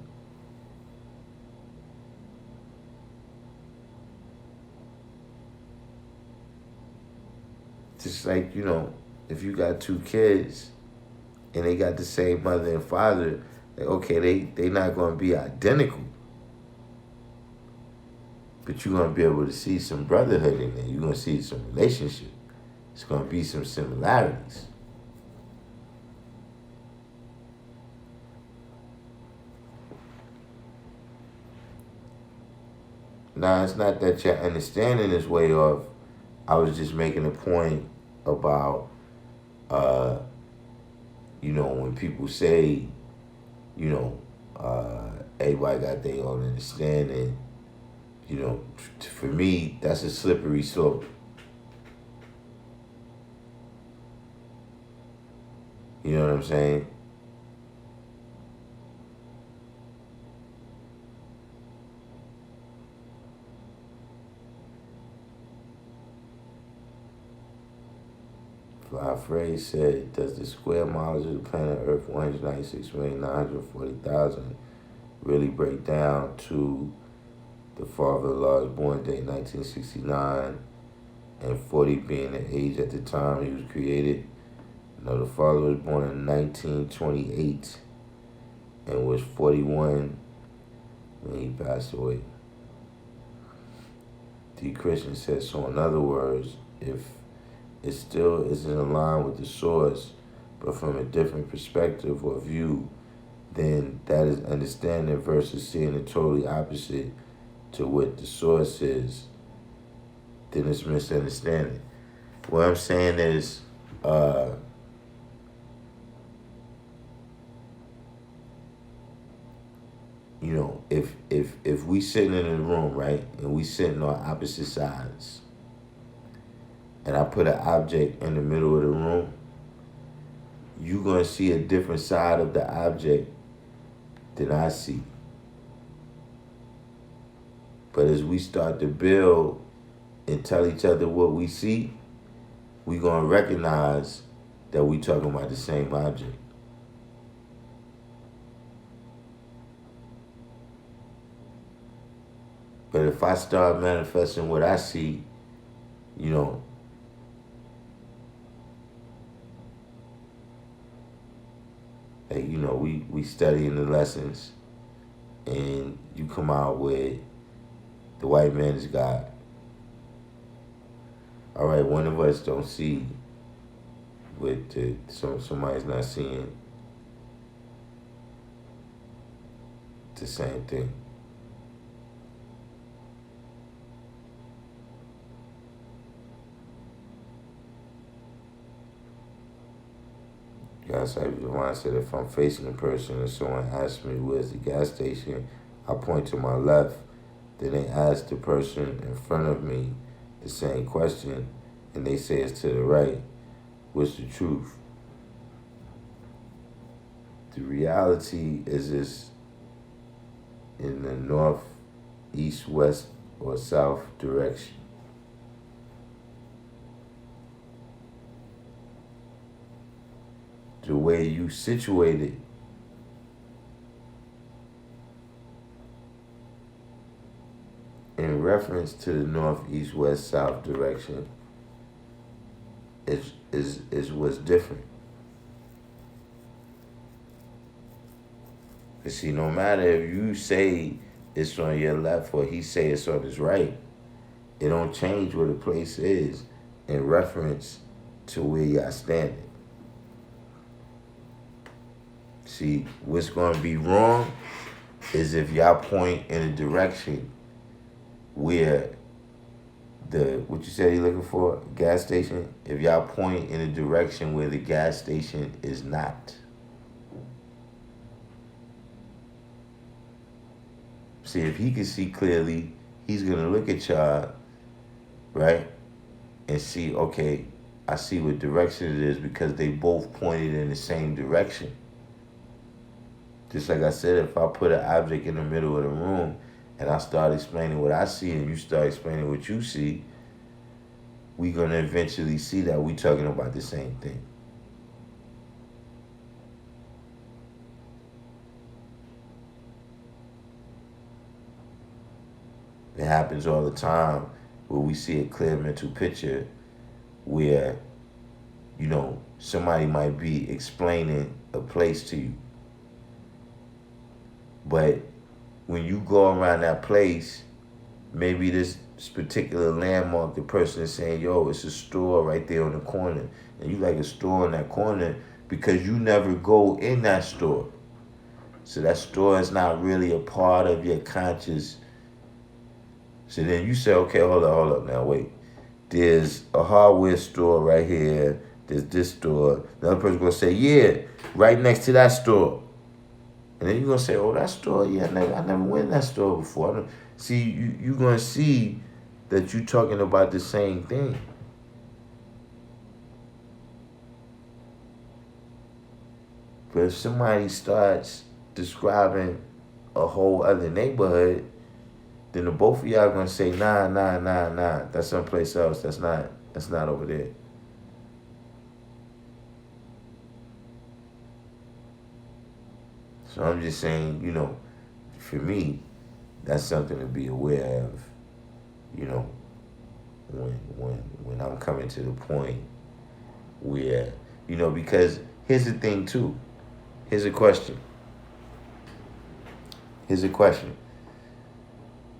just like, you know, if you got two kids and they got the same mother and father, like, okay, they not going to be identical, but you're going to be able to see some brotherhood in there. You're going to see some relationship. It's going to be some similarities. Now, it's not that your understanding is way off. I was just making a point about, you know, when people say, you know, everybody got their own understanding, you know, for me, that's a slippery slope. You know what I'm saying? Fly Phrase said, does the square mileage of the planet Earth 196,940,000 really break down to the father-in-law's born date 1969 and 40 being the age at the time he was created? No, the father was born in 1928 and was 41 when he passed away. D. Christian said, so in other words, if it still isn't aligned with the source, but from a different perspective or view, then that is understanding versus seeing it totally opposite to what the source is, then it's misunderstanding. What I'm saying is, you know, if we sitting in a room, right, and we sitting on opposite sides, and I put an object in the middle of the room, you're going to see a different side of the object than I see. But as we start to build and tell each other what we see, we're going to recognize that we talking about the same object. But if I start manifesting what I see, you know, like, you know, we studying the lessons and you come out with the white man is God. All right, one of us don't see what somebody's not seeing the same thing. Guys, I said, if I'm facing a person and someone asks me where's the gas station, I point to my left. Then they ask the person in front of me the same question, and they say it's to the right. What's the truth? The reality is this in the north, east, west, or south direction. The way you situated in reference to the north, east, west, south direction is what's different. You see, no matter if you say it's on your left or he say it's on his right, it don't change where the place is in reference to where y'all standing. See, what's going to be wrong is if y'all point in a direction where what you said you're looking for, gas station. If y'all point in a direction where the gas station is not. See, if he can see clearly, he's gonna look at y'all, right? And see, okay, I see what direction it is because they both pointed in the same direction. Just like I said, if I put an object in the middle of the room and I start explaining what I see and you start explaining what you see, we're gonna eventually see that we're talking about the same thing. It happens all the time where we see a clear mental picture where, somebody might be explaining a place to you. But when you go around that place, maybe this particular landmark, the person is saying, yo, it's a store right there on the corner. And you like a store in that corner because you never go in that store. So that store is not really a part of your conscious. So then you say, okay, hold up now, wait. There's a hardware store right here. There's this store. The other person's going to say, yeah, right next to that store. And then you're going to say, oh, that store, yeah, I never went in that store before. See, you're going to see that you're talking about the same thing. But if somebody starts describing a whole other neighborhood, then the both of y'all are going to say, nah, that's someplace else. That's not over there. So I'm just saying, for me, that's something to be aware of, when I'm coming to the point where, because here's the thing too. Here's a question.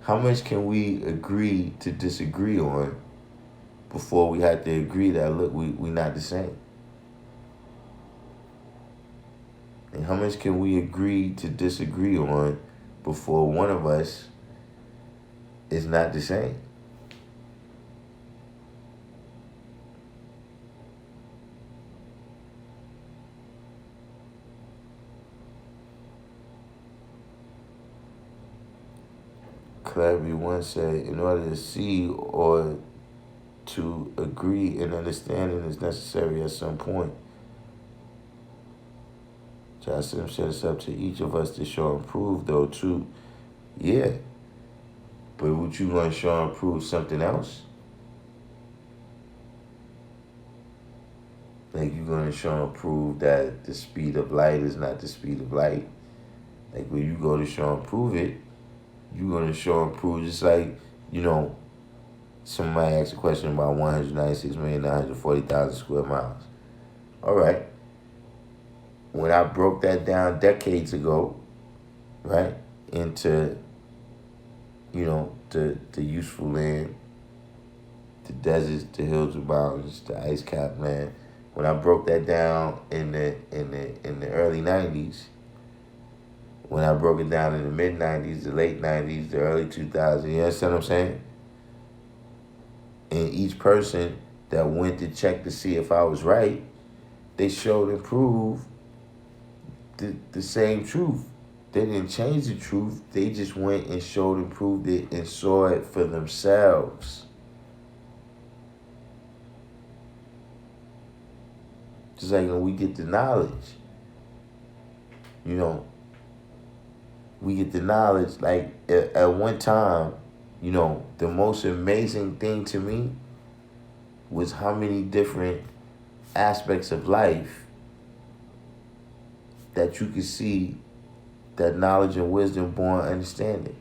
How much can we agree to disagree on before we have to agree that, look, we not the same? And how much can we agree to disagree on before one of us is not the same? Clarity once said, in order to see or to agree in understanding is necessary at some point. Jocelyn said it's up to each of us to show and prove, though, too. Yeah. But would you want to show and prove something else? Like you're going to show and prove that the speed of light is not the speed of light. Like when you go to show and prove it, you're going to show and prove, just like, somebody asked a question about 196,940,000 square miles. All right. When I broke that down decades ago, right, into, the useful land, the deserts, the hills, the mountains, the ice-capped land. When I broke that down in the early 90s, when I broke it down in the mid-90s, the late 90s, the early 2000s, you understand what I'm saying? And each person that went to check to see if I was right, they showed and proved the same truth. They didn't change the truth. They just went and showed and proved it and saw it for themselves. Just like when we get the knowledge, we get the knowledge. Like at one time, the most amazing thing to me was how many different aspects of life that you could see that knowledge and wisdom born understanding.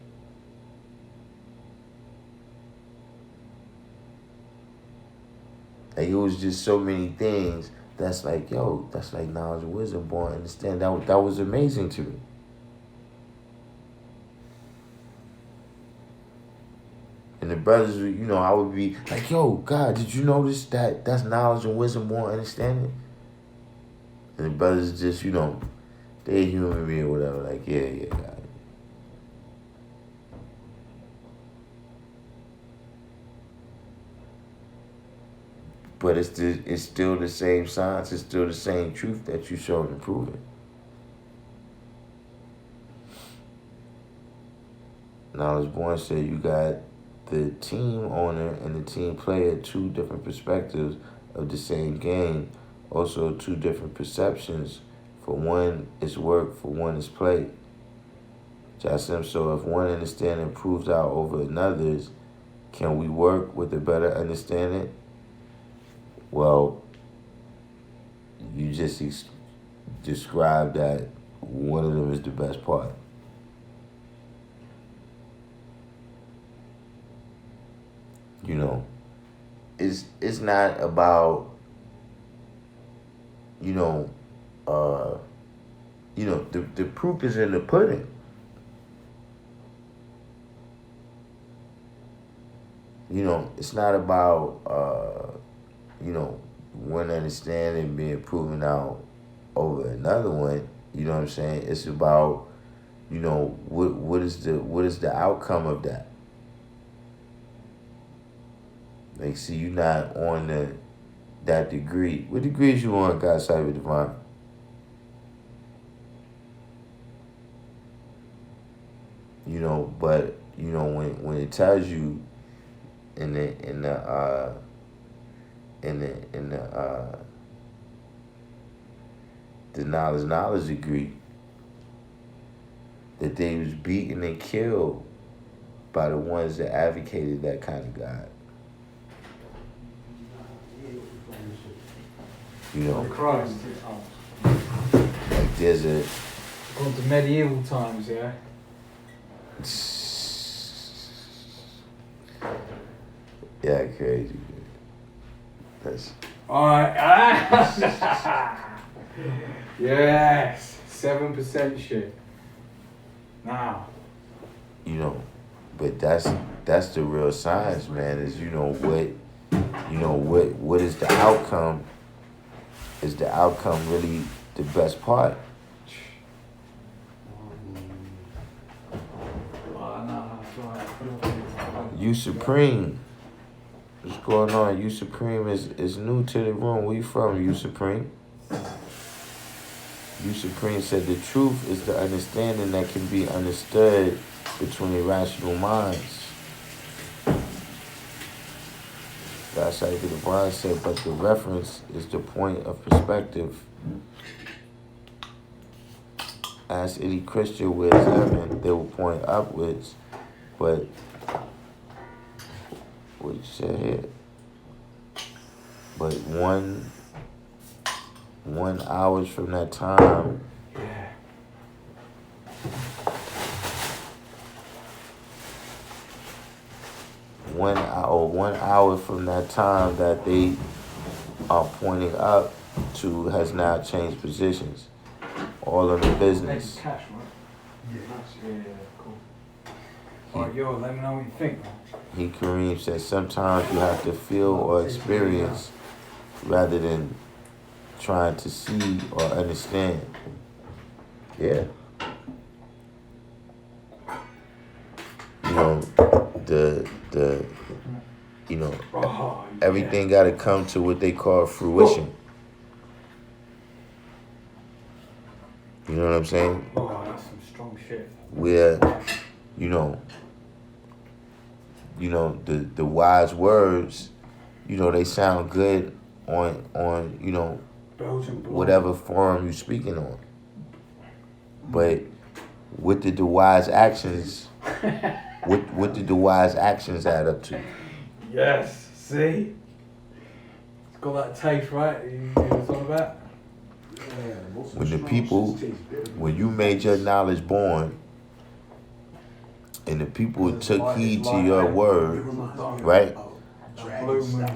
Like it was just so many things that's like, that's like knowledge and wisdom born understanding. That was amazing to me. And the brothers, I would be like, God, did you notice that that's knowledge and wisdom born understanding? And the brothers just, they human being or whatever, like, yeah, God. But it's still the same science. It's still the same truth that you showed and proven. Knowledge Born said you got the team owner and the team player, two different perspectives of the same game. Also, two different perceptions. For one is work, for one is play. Jasim, so if one understanding proves out over another's, can we work with a better understanding? Well, you just described that one of them is the best part. You know, it's not about, the proof is in the pudding. It's not about, one understanding being proven out over another one. You know what I'm saying? It's about, what is the outcome of that? Like, see, you're not on that degree. What degrees you on, God, Cyber Divine? But when it tells you in the knowledge degree that they was beaten and killed by the ones that advocated that kind of God. Christ. Like there's a Gone to medieval times, yeah. Yeah, crazy. That's Alright. Yes. 7% shit. Now. but that's the real science, man, is what is the outcome? Is the outcome really the best part? You Supreme. What's going on? You Supreme is new to the room. Where you from, You Supreme? You Supreme said the truth is the understanding that can be understood between irrational minds. That's how the Brian said, but the reference is the point of perspective. Ask any Christian where it's heaven, they will point upwards. But what you said here? But 1 hour from that time, one hour from that time that they are pointing up to has now changed positions. All in the business. Cash, right? Yeah, cool. Alright, yo, let me know what you think, man. He Kareem said sometimes you have to feel or experience rather than trying to see or understand. Yeah. Everything got to come to what they call fruition. You know what I'm saying? Oh, that's some strong shit. Where, the wise words, they sound good on whatever forum you're speaking on. But what did the wise actions what did the wise actions add up to? Yes, see? It's got that taste, right? You know what it's all about? When you made your knowledge born, and the people took heed to your word, right?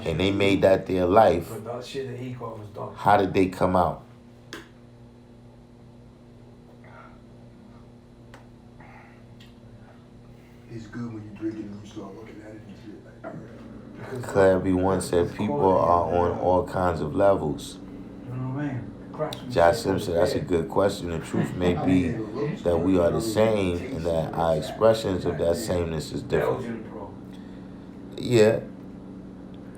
And they made that their life, how did they come out? It's good when you drink it and you start looking at it and shit like. Clarity One said people are on all kinds of levels. You know what I mean? Josh Simpson, that's a good question. The truth may be that we are the same and that our expressions of that sameness is different. Yeah.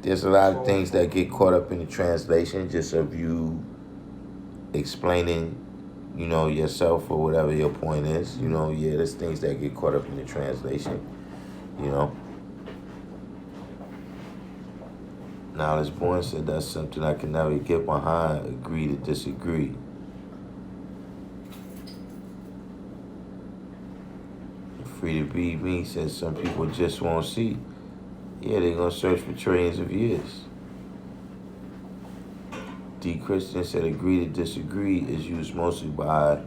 there's a lot of things that get caught up in the translation, just of you explaining, you know, yourself or whatever your point is. You know, yeah, there's things that get caught up in the translation, you know. Knowledge Born said that's something I can never get behind, agree to disagree. Free to Be Me says some people just won't see. Yeah, they're going to search for trillions of years. D. Christian said agree to disagree is used mostly by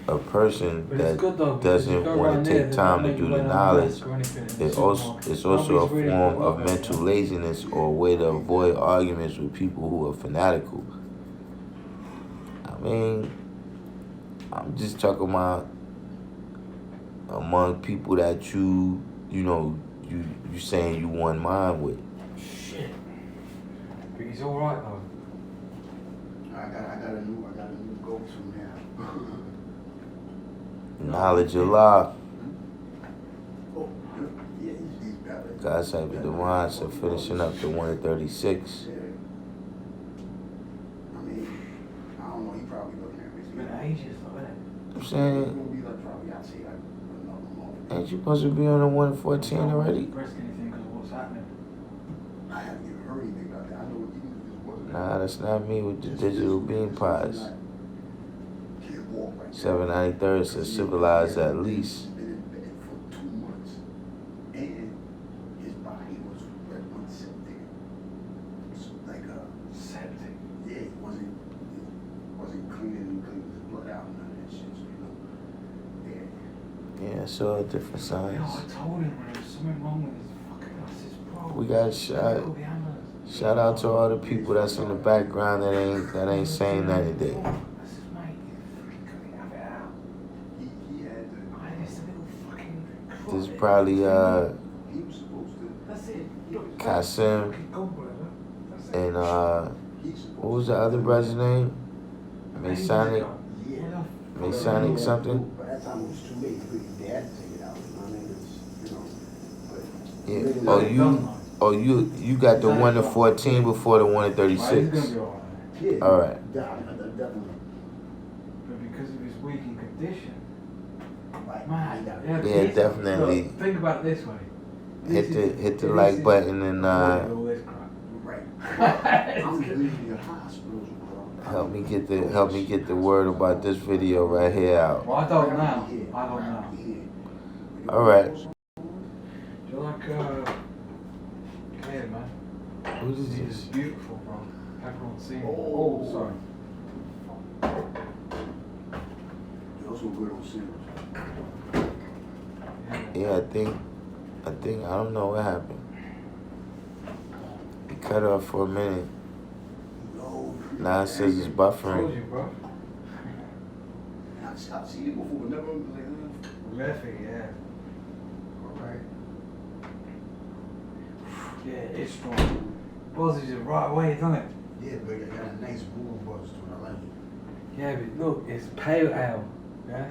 a person that doesn't want to take time to do the knowledge. It's also a form of mental laziness or a way to avoid arguments with people who are fanatical. I mean, I'm just talking about among people that you saying you one mind with. Shit. But he's all right though. I got a new go-to now. Knowledge of law. Oh, yeah, he's better. God's happy divine, so finishing up to 136. Yeah. I mean, I don't know, he probably looking at me. It's been ages though, isn't it? I'm It's saying, gonna be like probably, I'd say like another month. ain't you supposed to be on the 114 already? Press anything because of what's happening. I haven't even heard anything about that. I know what even if it wasn't. Nah, that's not me with the digital beam pods. Can't walk like that. 793 says civilized at least. He's been in bed for 2 months, and his body was like one septic. So like Septic. yeah, he wasn't cleaning his blood out and none of that shit. So yeah. Yeah, so a different Yo, science. I told him when there was something wrong with his fucking glasses, bro. We got shot. Call the ambulance. Shout out to all the people that's in the background that ain't saying nothing today. That's his mate. Can we have it out? He had to. I just a little fucking. This is probably He was supposed to. That's it. Look, Kasim fucking gallbladder. That's it. and He's supposed what was the other brother's name? Masonic, Yeah. Masonic something. By that time it was too late for his dad to take it out. You know what I mean? It's, but Yeah. really, You got the 1 to 14 before the 1 to Right, he's gonna 36. be alright. yeah. All right. Definitely. But because of his weakened condition, Like, man, Yeah, he's- definitely. Look, think about it this way. Hit the like button and all this crap. Right. I'm leaving the hospitals, bro. help me get the word about this video right here out. Well, I don't know. I don't know. All right. Do you like Claire, man? What is This is this? beautiful, bro. Everyone seen it. Oh. Oh, sorry. You're also good on singles. Yeah, I think I don't know what happened. It cut off for a minute. No. Now it says it's Told buffering. you, bro. I've seen it before, but never like, Leffy, yeah. alright. Yeah, it's strong. Buzzes it right away, doesn't it? Yeah, but it got a nice warm buzz to it. I like it. Yeah, but look, it's pale ale. Yeah?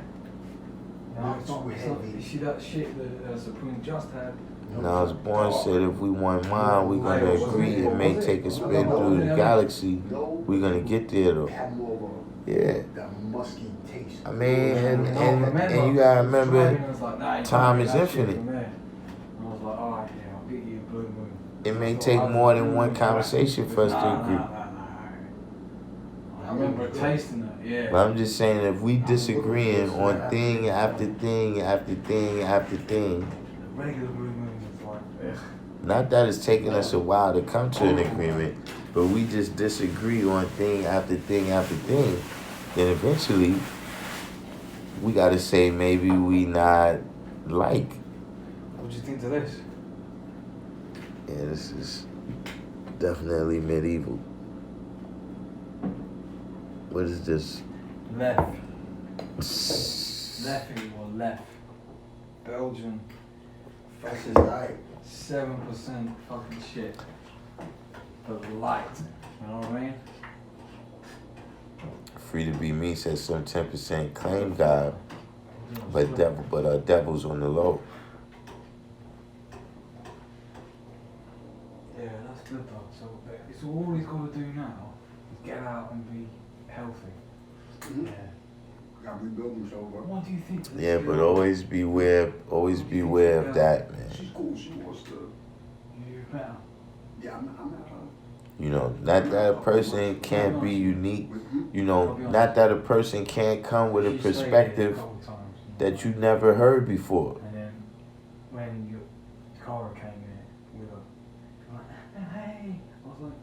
No, it's not. Too It's not. heavy. You see that shit that Supreme just had? Now it's born said if we want mine, we're gonna agree. It may take a spin through the galaxy. We're gonna get there though. It had more of a Yeah. that musky taste. I mean, and you gotta remember, time is infinite. And I was like, alright, yeah, I'll get you a blue moon. It may take more than one conversation for us to agree. I remember tasting it, yeah. But I'm just saying, if we disagreeing on thing after thing after thing after thing, The regular blue moon is like, ugh. not that it's taking us a while to come to an agreement, but we just disagree on thing after thing after thing, then eventually we gotta say maybe we not like. What do you think to this? Yeah, this is definitely medieval. What is this? Left. Leffy or left. Belgian. That's his diet. 7% fucking shit. But light. You know what I mean? Free to Be Me says some 10% claim God, but devils on the low. Yeah, that's good. got to do now is get out and be healthy. Mhm. Yeah. Gotta rebuild himself, bro. What do you think? Yeah, but always beware of that, man. She's cool. She wants to. You're better. Yeah, I'm not her. You know, not that a person can't be unique. You know, not that a person can't come with a She stayed here perspective couple times, that you never heard before. And then when your car came in with a like, hey, I was like,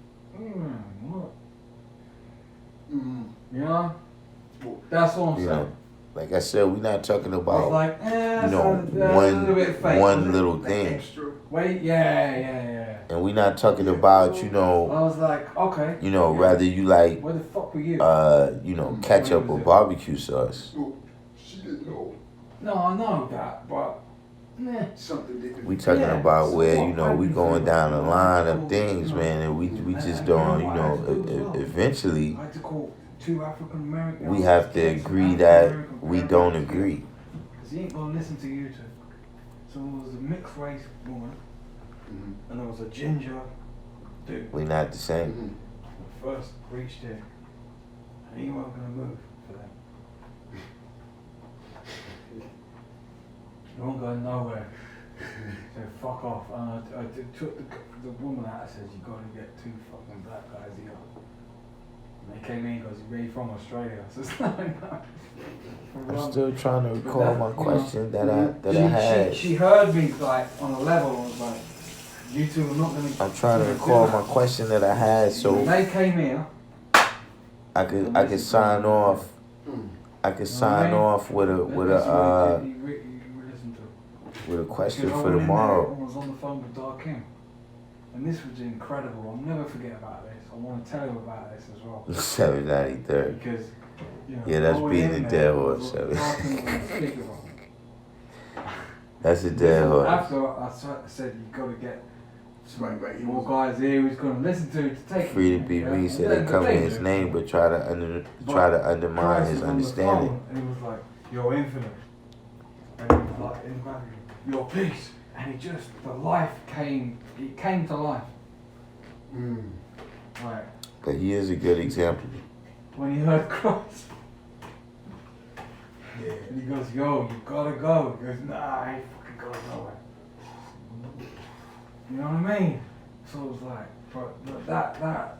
what? Mm-hmm. You know? That's what I'm You saying. know, like I said, we're not talking I was about like, you know one little thing, Extra. Wait, yeah. and we're not talking about I was like, okay. you know rather you like Where the fuck were you? you know ketchup or barbecue sauce. Well, she didn't know No, I know that, but something didn't. We talking Yeah, about so where what you know I we do going feel down the like, line you of know, things, man, and we just don't, you know, eventually I had to call 2 African Americans. we have to agree that we don't agree. Because he ain't gonna listen to you two. So there was a mixed race woman, Mm-hmm. and there was a ginger dude. We not the same. Mm-hmm. First reached here, and he wasn't gonna move for them. You won't go nowhere. So fuck off. And I took the woman out and said, you gotta get 2 fucking black guys here. And they came in and goes, where you from? Australia? I said, no. I'm still trying to recall my question that I she, had. She heard me like on a level. I was like, you two are not gonna. I'm trying to recall my question that I had, so When they came here. I could sign off. I could sign off with a question for tomorrow. I was on the phone with Darkim, and this was incredible. I'll never forget about this. I want to tell you about this as well. 793. Because, you know, Yeah, that's I went beating in the there, dead horse, Darkim was Seven. on the speakerphone. That's a dead horse. After I said you got to get Right. more guys here who's going to listen to take Free to it, be yeah? me said they cover his name, but try to undermine his understanding. And he was like, "You're infinite," and he was like, "In the back, your peace," and it just the life came. It came to life. Like But he is a good example. when he heard Christ. Yeah. And he goes, "Yo, you gotta go." He goes, "Nah, I ain't fucking going nowhere." You know what I mean? So it was like, but that,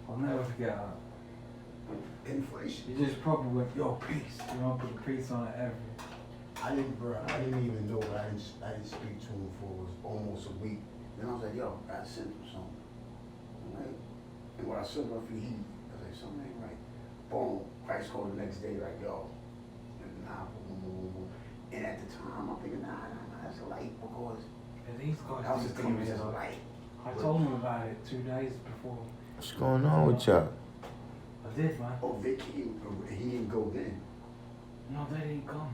I'll never forget that. Inflation. You just probably went, yo, peace. You know, put peace on it every. I didn't even know it. I didn't speak to him for almost a week. Then I was like, yo, I sent him something. Right? And when I sent him a few, I was like, something ain't right. Boom, Christ called the next day, like, yo, nah, boom. And at the time, I'm thinking, nah, that's a light because Yeah, these I was guys just just thinking give it me was a a light. I told him about it 2 days before. What's going on with y'all? I did, man. Oh, Vic, he didn't go then. No, they didn't come.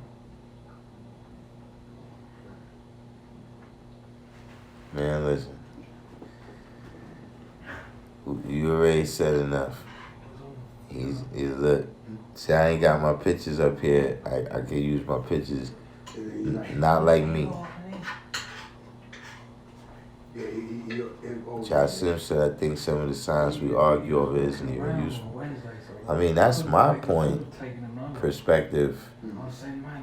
Man, listen. You already said enough. He's look. See, I ain't got my pictures up here. I can use my pictures. Not like me. Josh Sims said, I think some of the science we argue over isn't even useful. I mean, that's my point, perspective.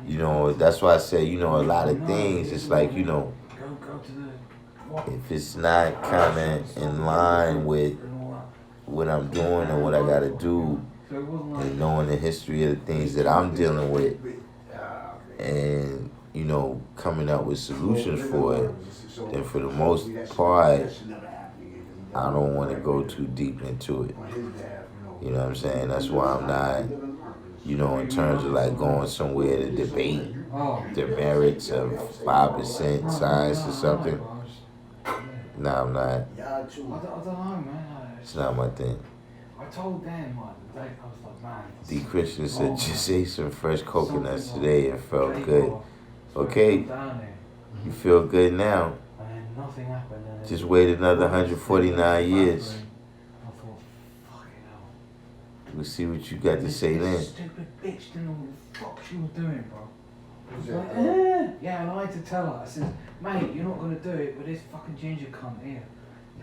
You know, that's why I say, you know, a lot of things, it's like, you know, if it's not kind of in line with what I'm doing and what I got to do, and knowing the history of the things that I'm dealing with, and, you know, coming up with solutions for it, then for the most part, I don't want to go too deep into it. You know what I'm saying? That's why I'm not, you know, in terms of like going somewhere to debate the merits of 5% science or something. Nah, I'm not. I don't know, man. It's not my thing. I told Dan, like, the day I was like, man. D. Christian said, just ate some fresh coconuts today and felt good. Okay, you feel good now. And then nothing happened. And Just wait another 149 years. I thought, fucking hell. We'll see what you got to say then. This stupid bitch didn't know what the fuck she was doing, bro. I was like, yeah, and I had to tell her. I said, mate, you're not gonna do it with this fucking ginger cunt here.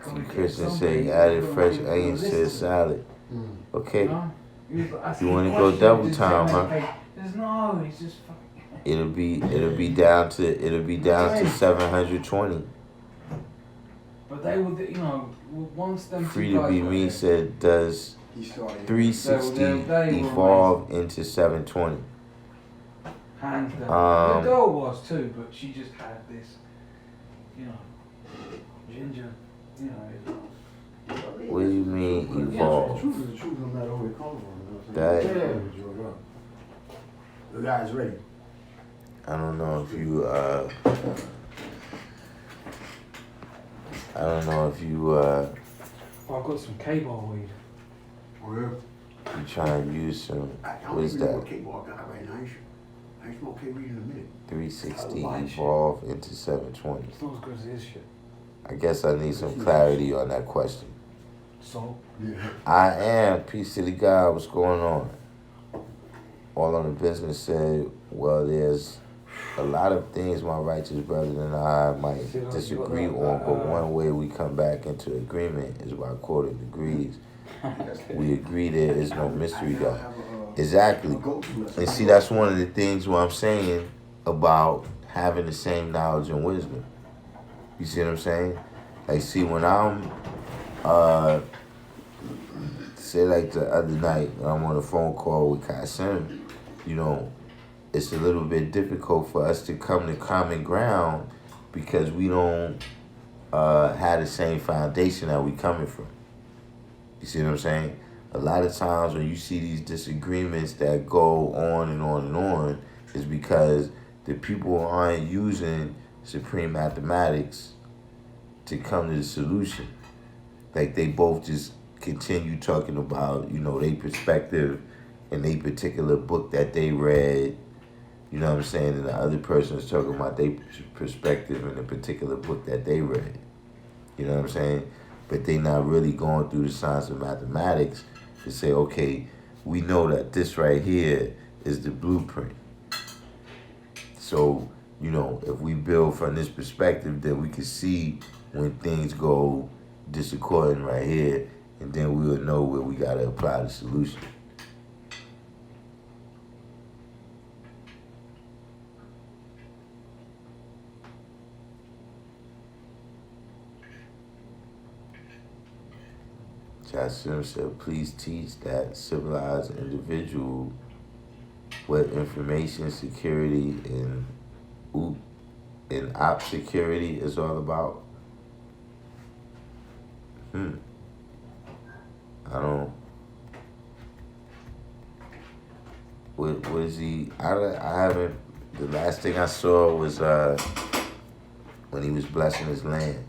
Gotta get Christians somebody, say added gotta fresh get- onions to listen the salad. Okay. You know? You wanna go double time, huh? There's no, he's just fucking. It'll be down to 720. But they would, you know, once them two Free to guys be got me there, said, does He started. 360 They were evolve into 720? hands down. The girl was too, but she just had this, you know, ginger, you know. What do you mean The evolve? truth is the truth, no matter who it comes from. You know what That- I'm saying? The guy's ready. I don't know if you I've got some K-bar weed. Oh, yeah. you trying to use some, I what don't is even know that? what cable I got right now. I ain't smoke K-weed in a minute. 360 I like shit. evolve into 720. It's not as good as this shit. I guess I need some clarity on that question. So, Yeah. I am, peace to the God, what's going on? All on the business said, well, there's a lot of things my righteous brother and I might See, disagree you on, got but one way we come back into agreement is by quoting degrees. We agree there is no mystery I God. have Exactly. a go-to. And see, that's one of the things what I'm saying about having the same knowledge and wisdom. You see what I'm saying? Like, see, when I'm, say like the other night, when I'm on a phone call with Kasim, you know, it's a little bit difficult for us to come to common ground because we don't have the same foundation that we coming from. You see what I'm saying? A lot of times when you see these disagreements that go on and on and on, is because the people aren't using supreme mathematics to come to the solution. Like, they both just continue talking about, you know, their perspective in a particular book that they read, you know what I'm saying, and the other person is talking about their perspective in a particular book that they read. You know what I'm saying? But they not really going through the science of mathematics to say, okay, we know that this right here is the blueprint. So, you know, if we build from this perspective, then we can see when things go disaccording right here, and then we will know where we got to apply the solution. Jassim said, please teach that civilized individual what information security and op security is all about. I don't. What is he? I haven't. The last thing I saw was when he was blessing his land.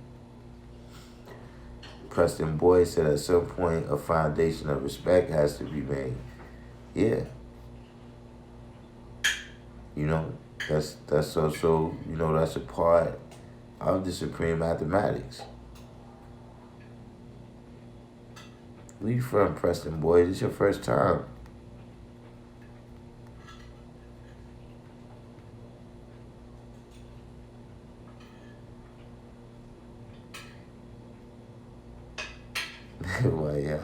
Preston Boyd said at some point a foundation of respect has to be made. Yeah. You know, that's also, you know, that's a part of the supreme mathematics. Where you from, Preston Boyd? It's your first time. Well, yeah.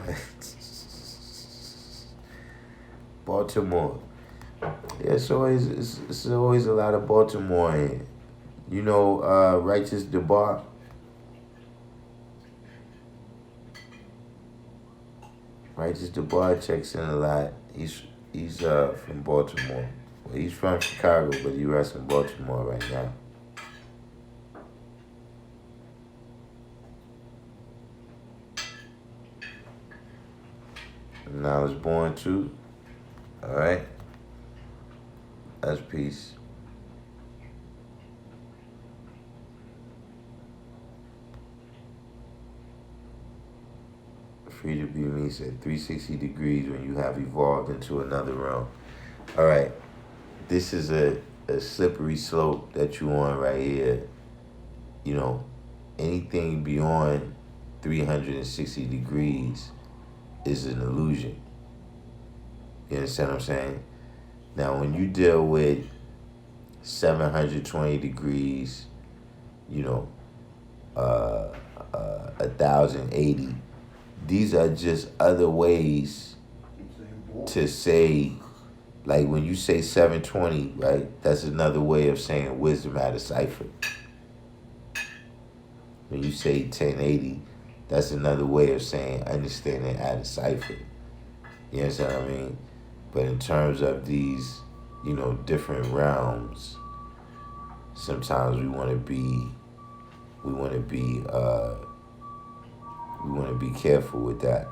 Baltimore. Yeah, it's always a lot of Baltimore in here. You know, Righteous DeBar. Righteous DeBar checks in a lot. He's from Baltimore. Well, he's from Chicago, but he rests in Baltimore right now. And I was born too. All right. That's peace. Free to be me said 360 degrees when you have evolved into another realm. All right. This is a slippery slope that you on right here. You know, anything beyond 360 degrees is an illusion. You understand what I'm saying? Now, when you deal with 720 degrees, you know, 1080. These are just other ways to say, like when you say 720, right? That's another way of saying wisdom at a cipher. When you say 1080, that's another way of saying understanding at a cipher. You understand what I mean? But in terms of these, different realms, sometimes we want to be careful with that.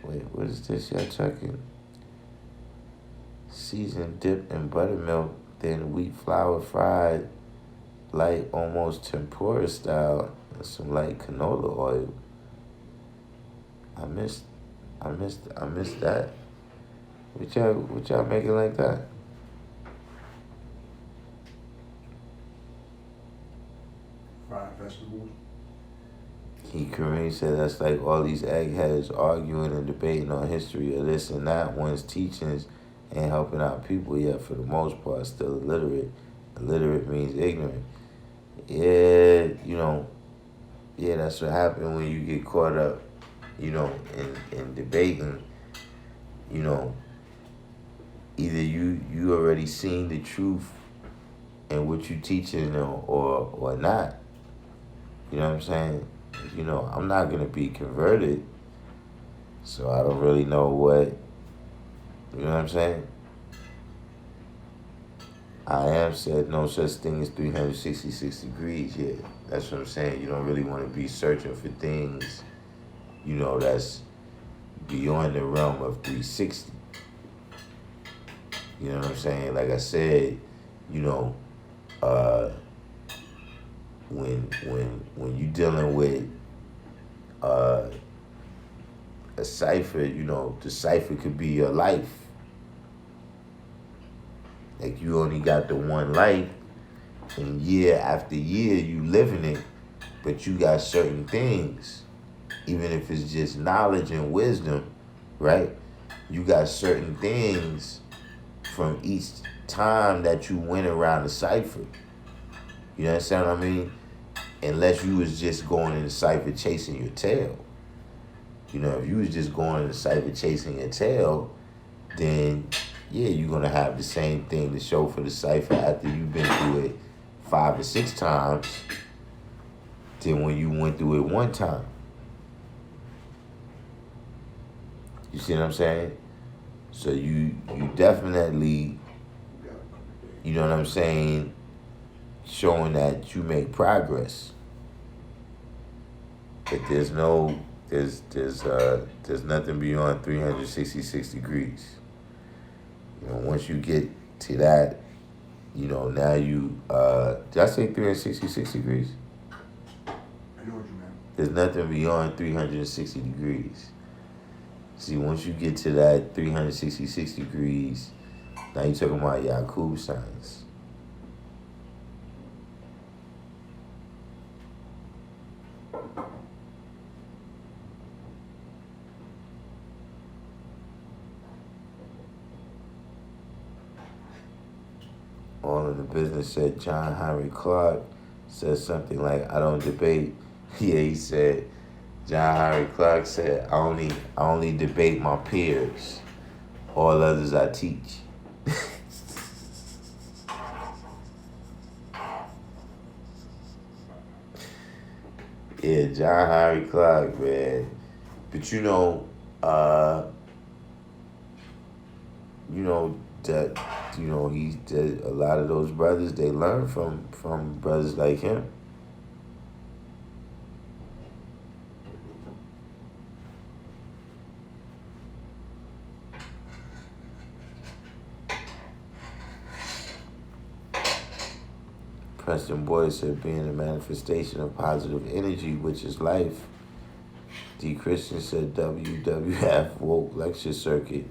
Wait, what is this y'all talking? Seasoned, dipped in buttermilk, then wheat flour fried, light, almost tempura style, and some light canola oil. I missed that. What y'all making like that? Fried vegetables. Kareem said that's like all these eggheads arguing and debating on history of this and that. One's teachings ain't helping out people yet, for the most part, still illiterate. Illiterate means ignorant. Yeah, that's what happened when you get caught up, in debating. Either you already seen the truth and what you teaching or not. You know what I'm saying? I'm not gonna be converted, so I don't really know what. You know what I'm saying? I am said no such thing as 366 degrees. Yeah, that's what I'm saying. You don't really want to be searching for things, that's beyond the realm of 360. You know what I'm saying? Like I said, when you dealing with a cipher, the cipher could be your life. Like you only got the one life, and year after year you living it, but you got certain things, even if it's just knowledge and wisdom, right? You got certain things from each time that you went around the cipher. You understand what I mean? Unless you was just going in the cipher chasing your tail. If you was just going in the cipher chasing your tail, then yeah, you're gonna have the same thing to show for the cipher after you've been through it 5 or 6 times than when you went through it one time. You see what I'm saying? So you definitely, you know what I'm saying, showing that you make progress. But there's nothing beyond 366 degrees. Once you get to that, now you, did I say 366 degrees? I know what you meant. There's nothing beyond 360 degrees. See, once you get to that 366 degrees, now you're talking about Yakub signs. All in the Business said John Henry Clark said something like, I don't debate. Yeah, he said, John Henry Clark said, I only debate my peers. All others I teach. Yeah, John Henry Clark, man. But that he did a lot of those brothers, they learn from brothers like him. Preston Boyd said being a manifestation of positive energy, which is life. D. Christian said WWF Woke Lecture Circuit.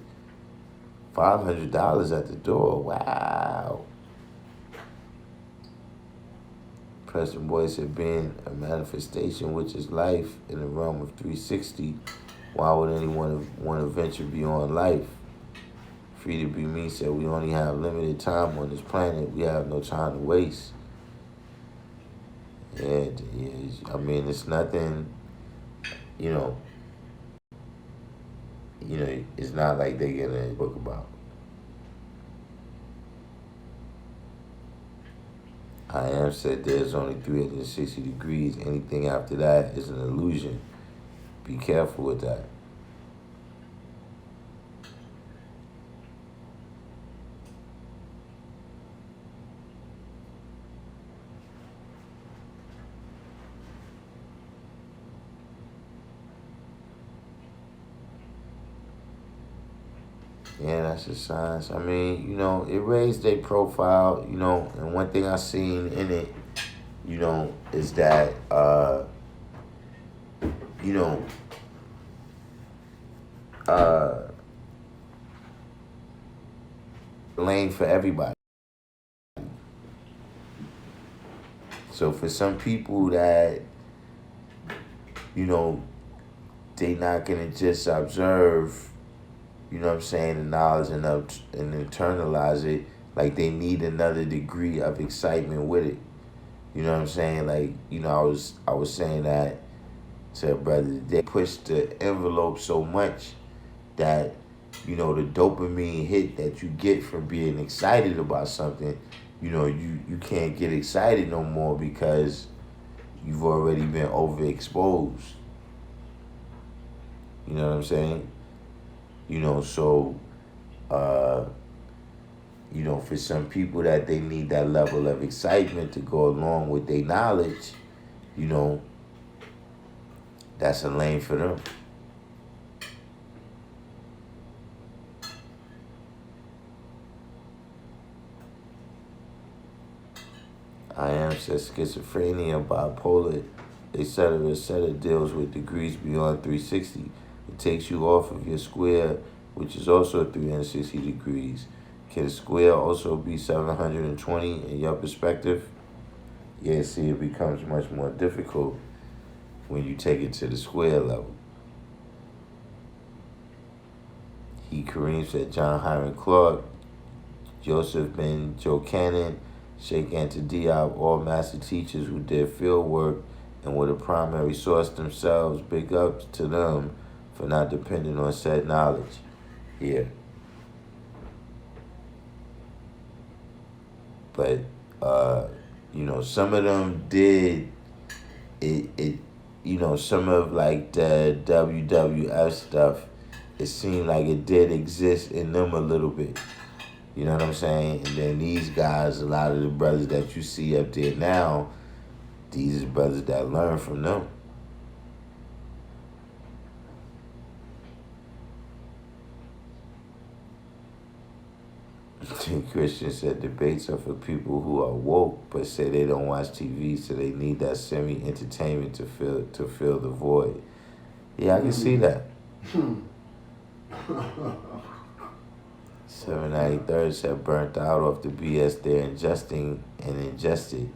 $500 at the door. Wow. Preston Boy said, being a manifestation, which is life in the realm of 360, why would anyone want to venture beyond life? Free to Be Me said, we only have limited time on this planet. We have no time to waste. Yeah, I mean, it's nothing, it's not like they get a book about. I am said there's only 360 degrees. Anything after that is an illusion. Be careful with that. Yeah, that's just science. I mean, it raised their profile, and one thing I seen in it, is that, lane for everybody. So for some people that, they not gonna just observe, the knowledge and internalize it, like they need another degree of excitement with it. You know what I'm saying? Like, I was saying that to a brother today, push the envelope so much that, the dopamine hit that you get from being excited about something, you can't get excited no more because you've already been overexposed. You know what I'm saying? So, for some people that they need that level of excitement to go along with their knowledge, that's a lane for them. I am says schizophrenia, bipolar, etc. deals with degrees beyond 360. It takes you off of your square, which is also 360 degrees. Can a square also be 720 in your perspective? Yeah, see, it becomes much more difficult when you take it to the square level. Kareem said John Hiram Clark, Joseph Ben Jochanan, Sheikh Anta Diop, all master teachers who did field work and were the primary source themselves. Big ups to them for not depending on said knowledge. Yeah. But, some of them did it, some of like the WWF stuff, it seemed like it did exist in them a little bit. You know what I'm saying? And then these guys, a lot of the brothers that you see up there now, these are brothers that learn from them. Christian said debates are for people who are woke but say they don't watch TV, so they need that semi-entertainment to fill the void. Yeah, I can see that. 793rd said burnt out off the BS they're ingesting and ingested.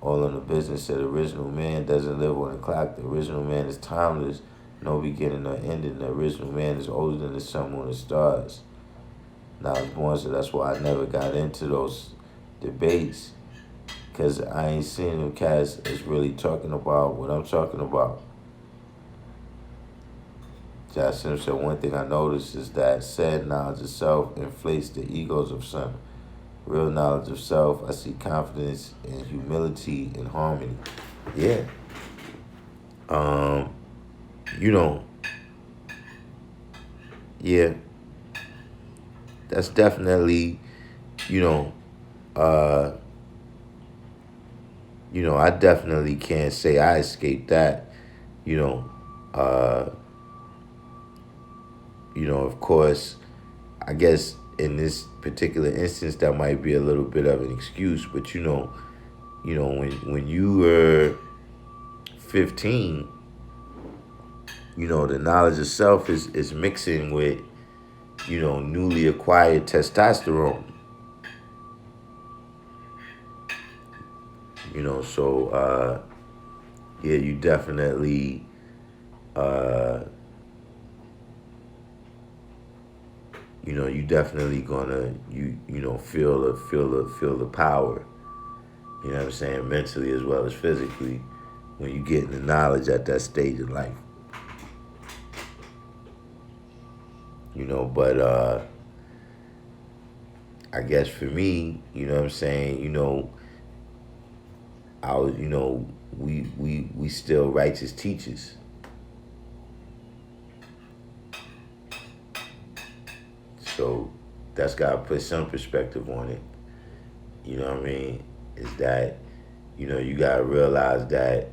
All in the business said original man doesn't live on the clock. The original man is timeless, no beginning or ending. The original man is older than the sun, moon, and stars. Now I was born, so that's why I never got into those debates, because I ain't seen them cats as really talking about what I'm talking about. Josh Simpson said, one thing I noticed is that said knowledge of self inflates the egos of some. Real knowledge of self, I see confidence and humility and harmony. Yeah. Yeah. That's definitely, I definitely can't say I escaped that, of course, I guess in this particular instance, that might be a little bit of an excuse, but when you were 15, the knowledge of self is mixing with, newly acquired testosterone. So yeah, you definitely you definitely gonna feel the power. You know what I'm saying, mentally as well as physically, when you get the knowledge at that stage of life. But I guess for me, you know what I'm saying, I was, we still righteous teachers. So that's got to put some perspective on it. You know what I mean? Is that, you got to realize that,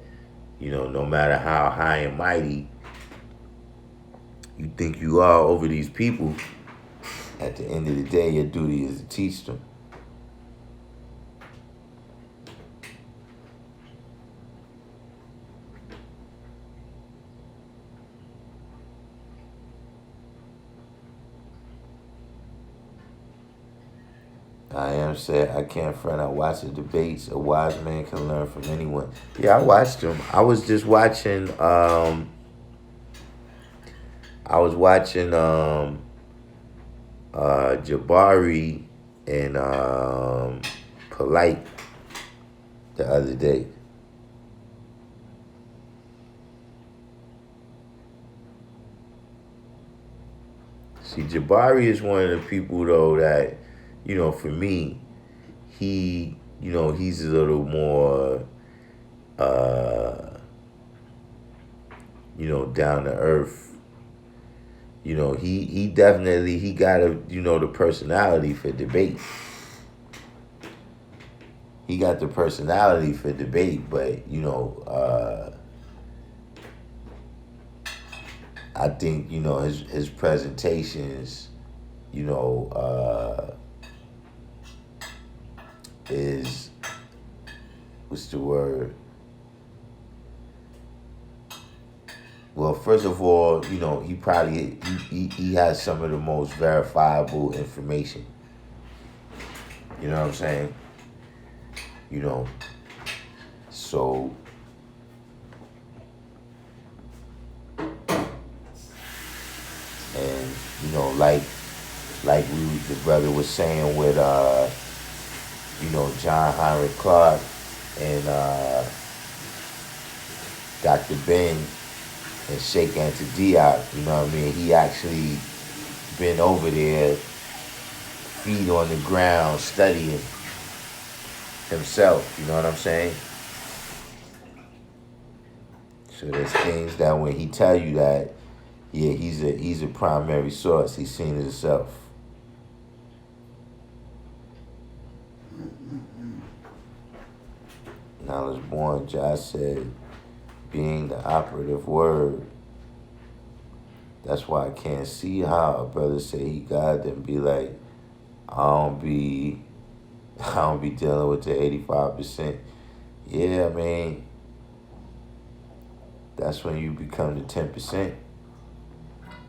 no matter how high and mighty you think you are over these people, at the end of the day, your duty is to teach them. I am said I can't front. I watch the debates. A wise man can learn from anyone. Yeah, I watched them. I was just watching. Jabari and Polite the other day. See, Jabari is one of the people though that, for me, he's a little more, down to earth. He definitely he got the personality for debate. He got the personality for debate, but I think his presentations, is what's the word? Well, first of all, he probably he has some of the most verifiable information. You know what I'm saying? So and like the brother was saying with John Henry Clark and Dr. Ben and Sheikh Anta, you know what I mean? He actually been over there, feet on the ground, studying himself, you know what I'm saying? So there's things that when he tell you that, yeah, he's a primary source. He's seen it himself. Knowledge born, Josh said, being the operative word. That's why I can't see how a brother say he God and be like, I don't be dealing with the 85%. Yeah, I mean, that's when you become the 10%.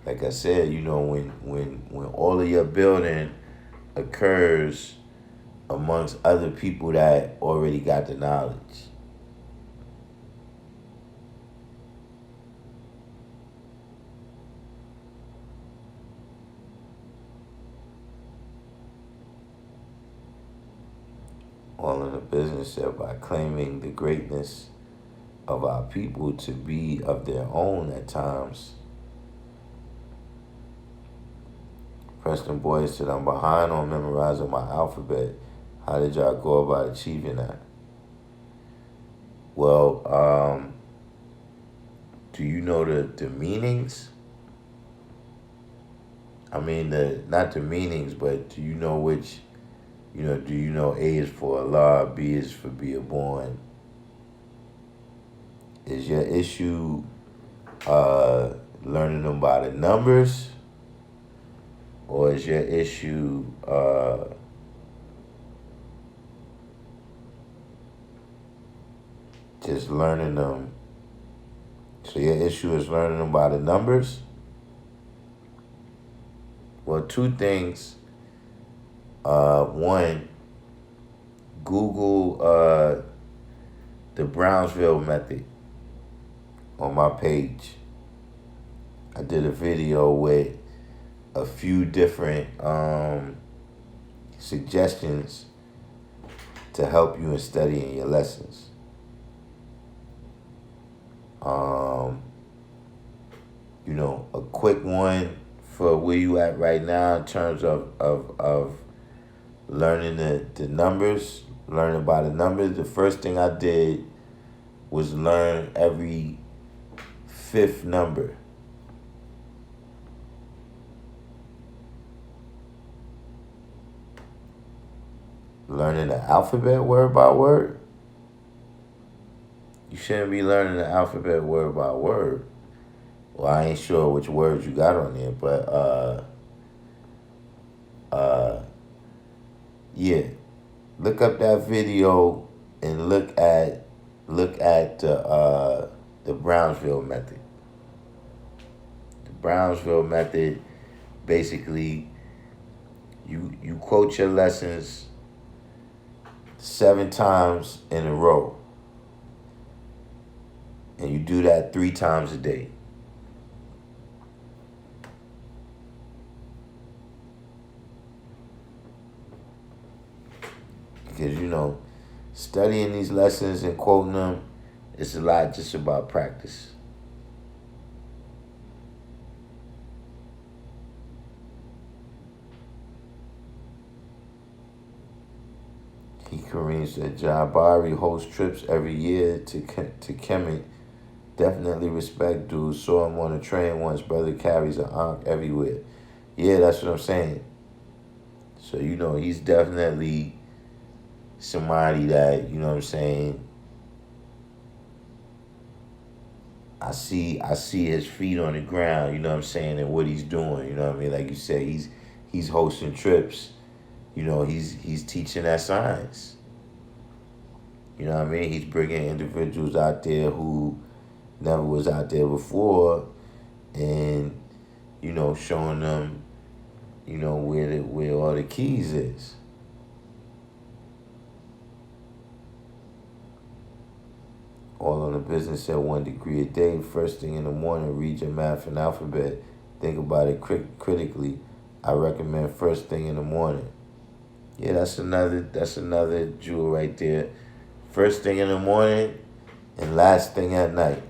Like I said, when all of your building occurs amongst other people that already got the knowledge. All in the business said by claiming the greatness of our people to be of their own at times. Preston Boyd said, I'm behind on memorizing my alphabet. How did y'all go about achieving that? Well, do you know the meanings? I mean, not the meanings, but do you know which, do you know A is for Allah, B is for be born? Is your issue learning them by the numbers? Or is your issue just learning them? So your issue is learning them by the numbers? Well, two things. One, Google the Brownsville method on my page. I did a video with a few different suggestions to help you in studying your lessons. You know, a quick one for where you at right now in terms of learning the numbers, learning by the numbers. The first thing I did was learn every fifth number. Learning the alphabet word by word. You shouldn't be learning the alphabet word by word. Well, I ain't sure which words you got on there, but yeah. Look up that video and look at the Brownsville method. The Brownsville method, basically, you quote your lessons 7 times in a row. And you do that 3 times a day. Because, you know, studying these lessons and quoting them, it's a lot just about practice. Kareem said, Jabari hosts trips every year to Kemet. Definitely respect dude. Saw him on a train once. Brother carries an ankh everywhere. Yeah, that's what I'm saying. So, you know, he's definitely somebody that, you know what I'm saying, I see his feet on the ground, you know what I'm saying, and what he's doing, you know what I mean? Like you said, he's hosting trips. You know, he's teaching that science. You know what I mean? He's bringing individuals out there who never was out there before, and, you know, showing them, you know, where all the keys is. All on the business at 1 degree a day. First thing in the morning, read your math and alphabet. Think about it critically. I recommend first thing in the morning. Yeah, that's another jewel right there. First thing in the morning and last thing at night.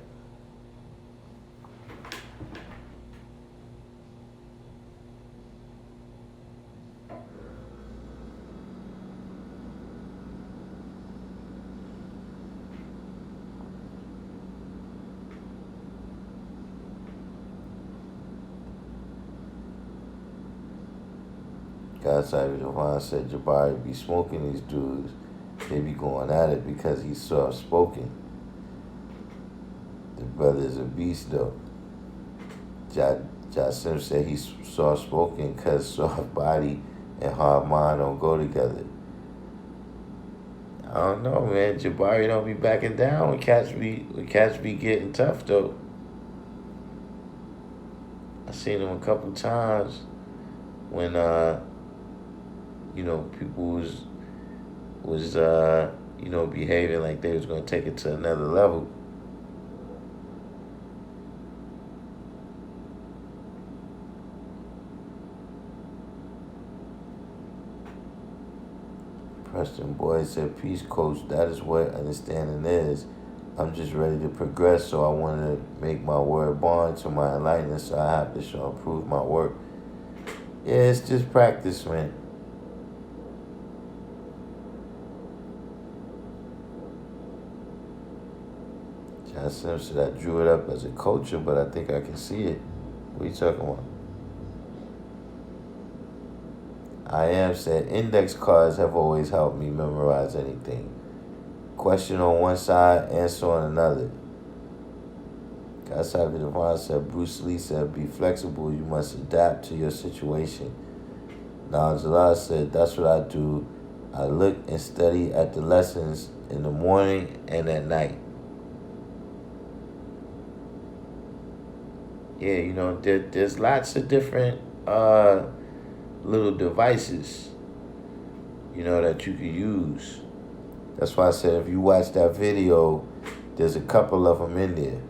God's Divine said Jabari be smoking these dudes. They be going at it because he's soft-spoken. The brother is a beast, though. Jasim said he's soft-spoken because soft body and hard mind don't go together. I don't know, man. Jabari don't be backing down when cats be getting tough, though. I seen him a couple times when you know, people was you know, behaving like they was gonna take it to another level. Preston Boyd said, peace, coach. That is what understanding is. I'm just ready to progress, so I want to make my word bond to my enlightenment, so I have to show improve my work. Yeah, it's just practice, man. John Sims said, I drew it up as a culture, but I think I can see it. What are you talking about? I am said, index cards have always helped me memorize anything. Question on one side, answer on another. God's Divine said, Bruce Lee said, be flexible, you must adapt to your situation. Now, Jalal said, that's what I do. I look and study at the lessons in the morning and at night. Yeah, you know, there's lots of different little devices, you know, that you can use That's why I said if you watch that video, there's a couple of them in there.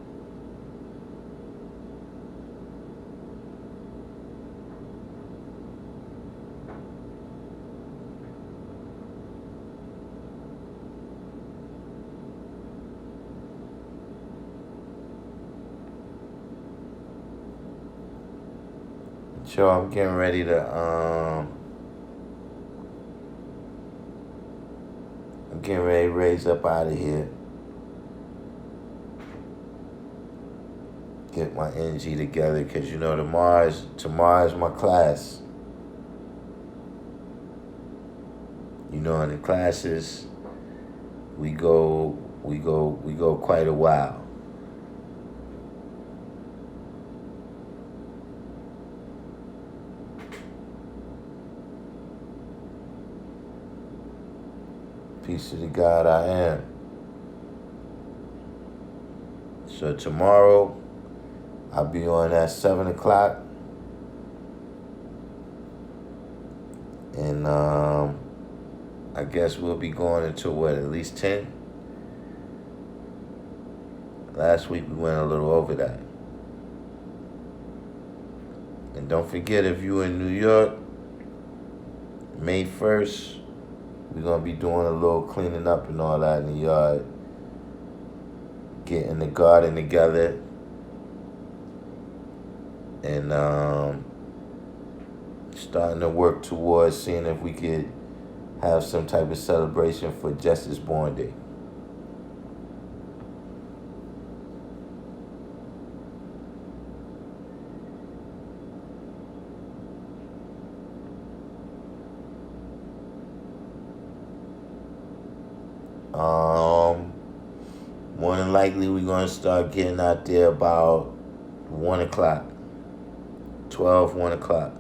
So I'm getting ready to raise up out of here. Get my energy together, because you know tomorrow's my class. You know, in the classes we go quite a while. Peace to the God I am. So tomorrow I'll be on at 7 o'clock. And I guess we'll be going until at least 10? Last week we went a little over that. And don't forget, if you're in New York, May 1st, we're going to be doing a little cleaning up and all that in the yard. Getting the garden together. And starting to work towards seeing if we could have some type of celebration for Justice Born Day. More than likely we're going to start getting out there about 1 o'clock. 1 o'clock.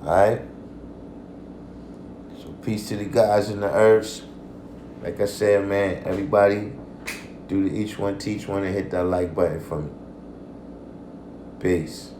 Alright? So peace to the guys and the earths. Like I said, man, everybody do the each one teach one and hit that like button for me. Peace.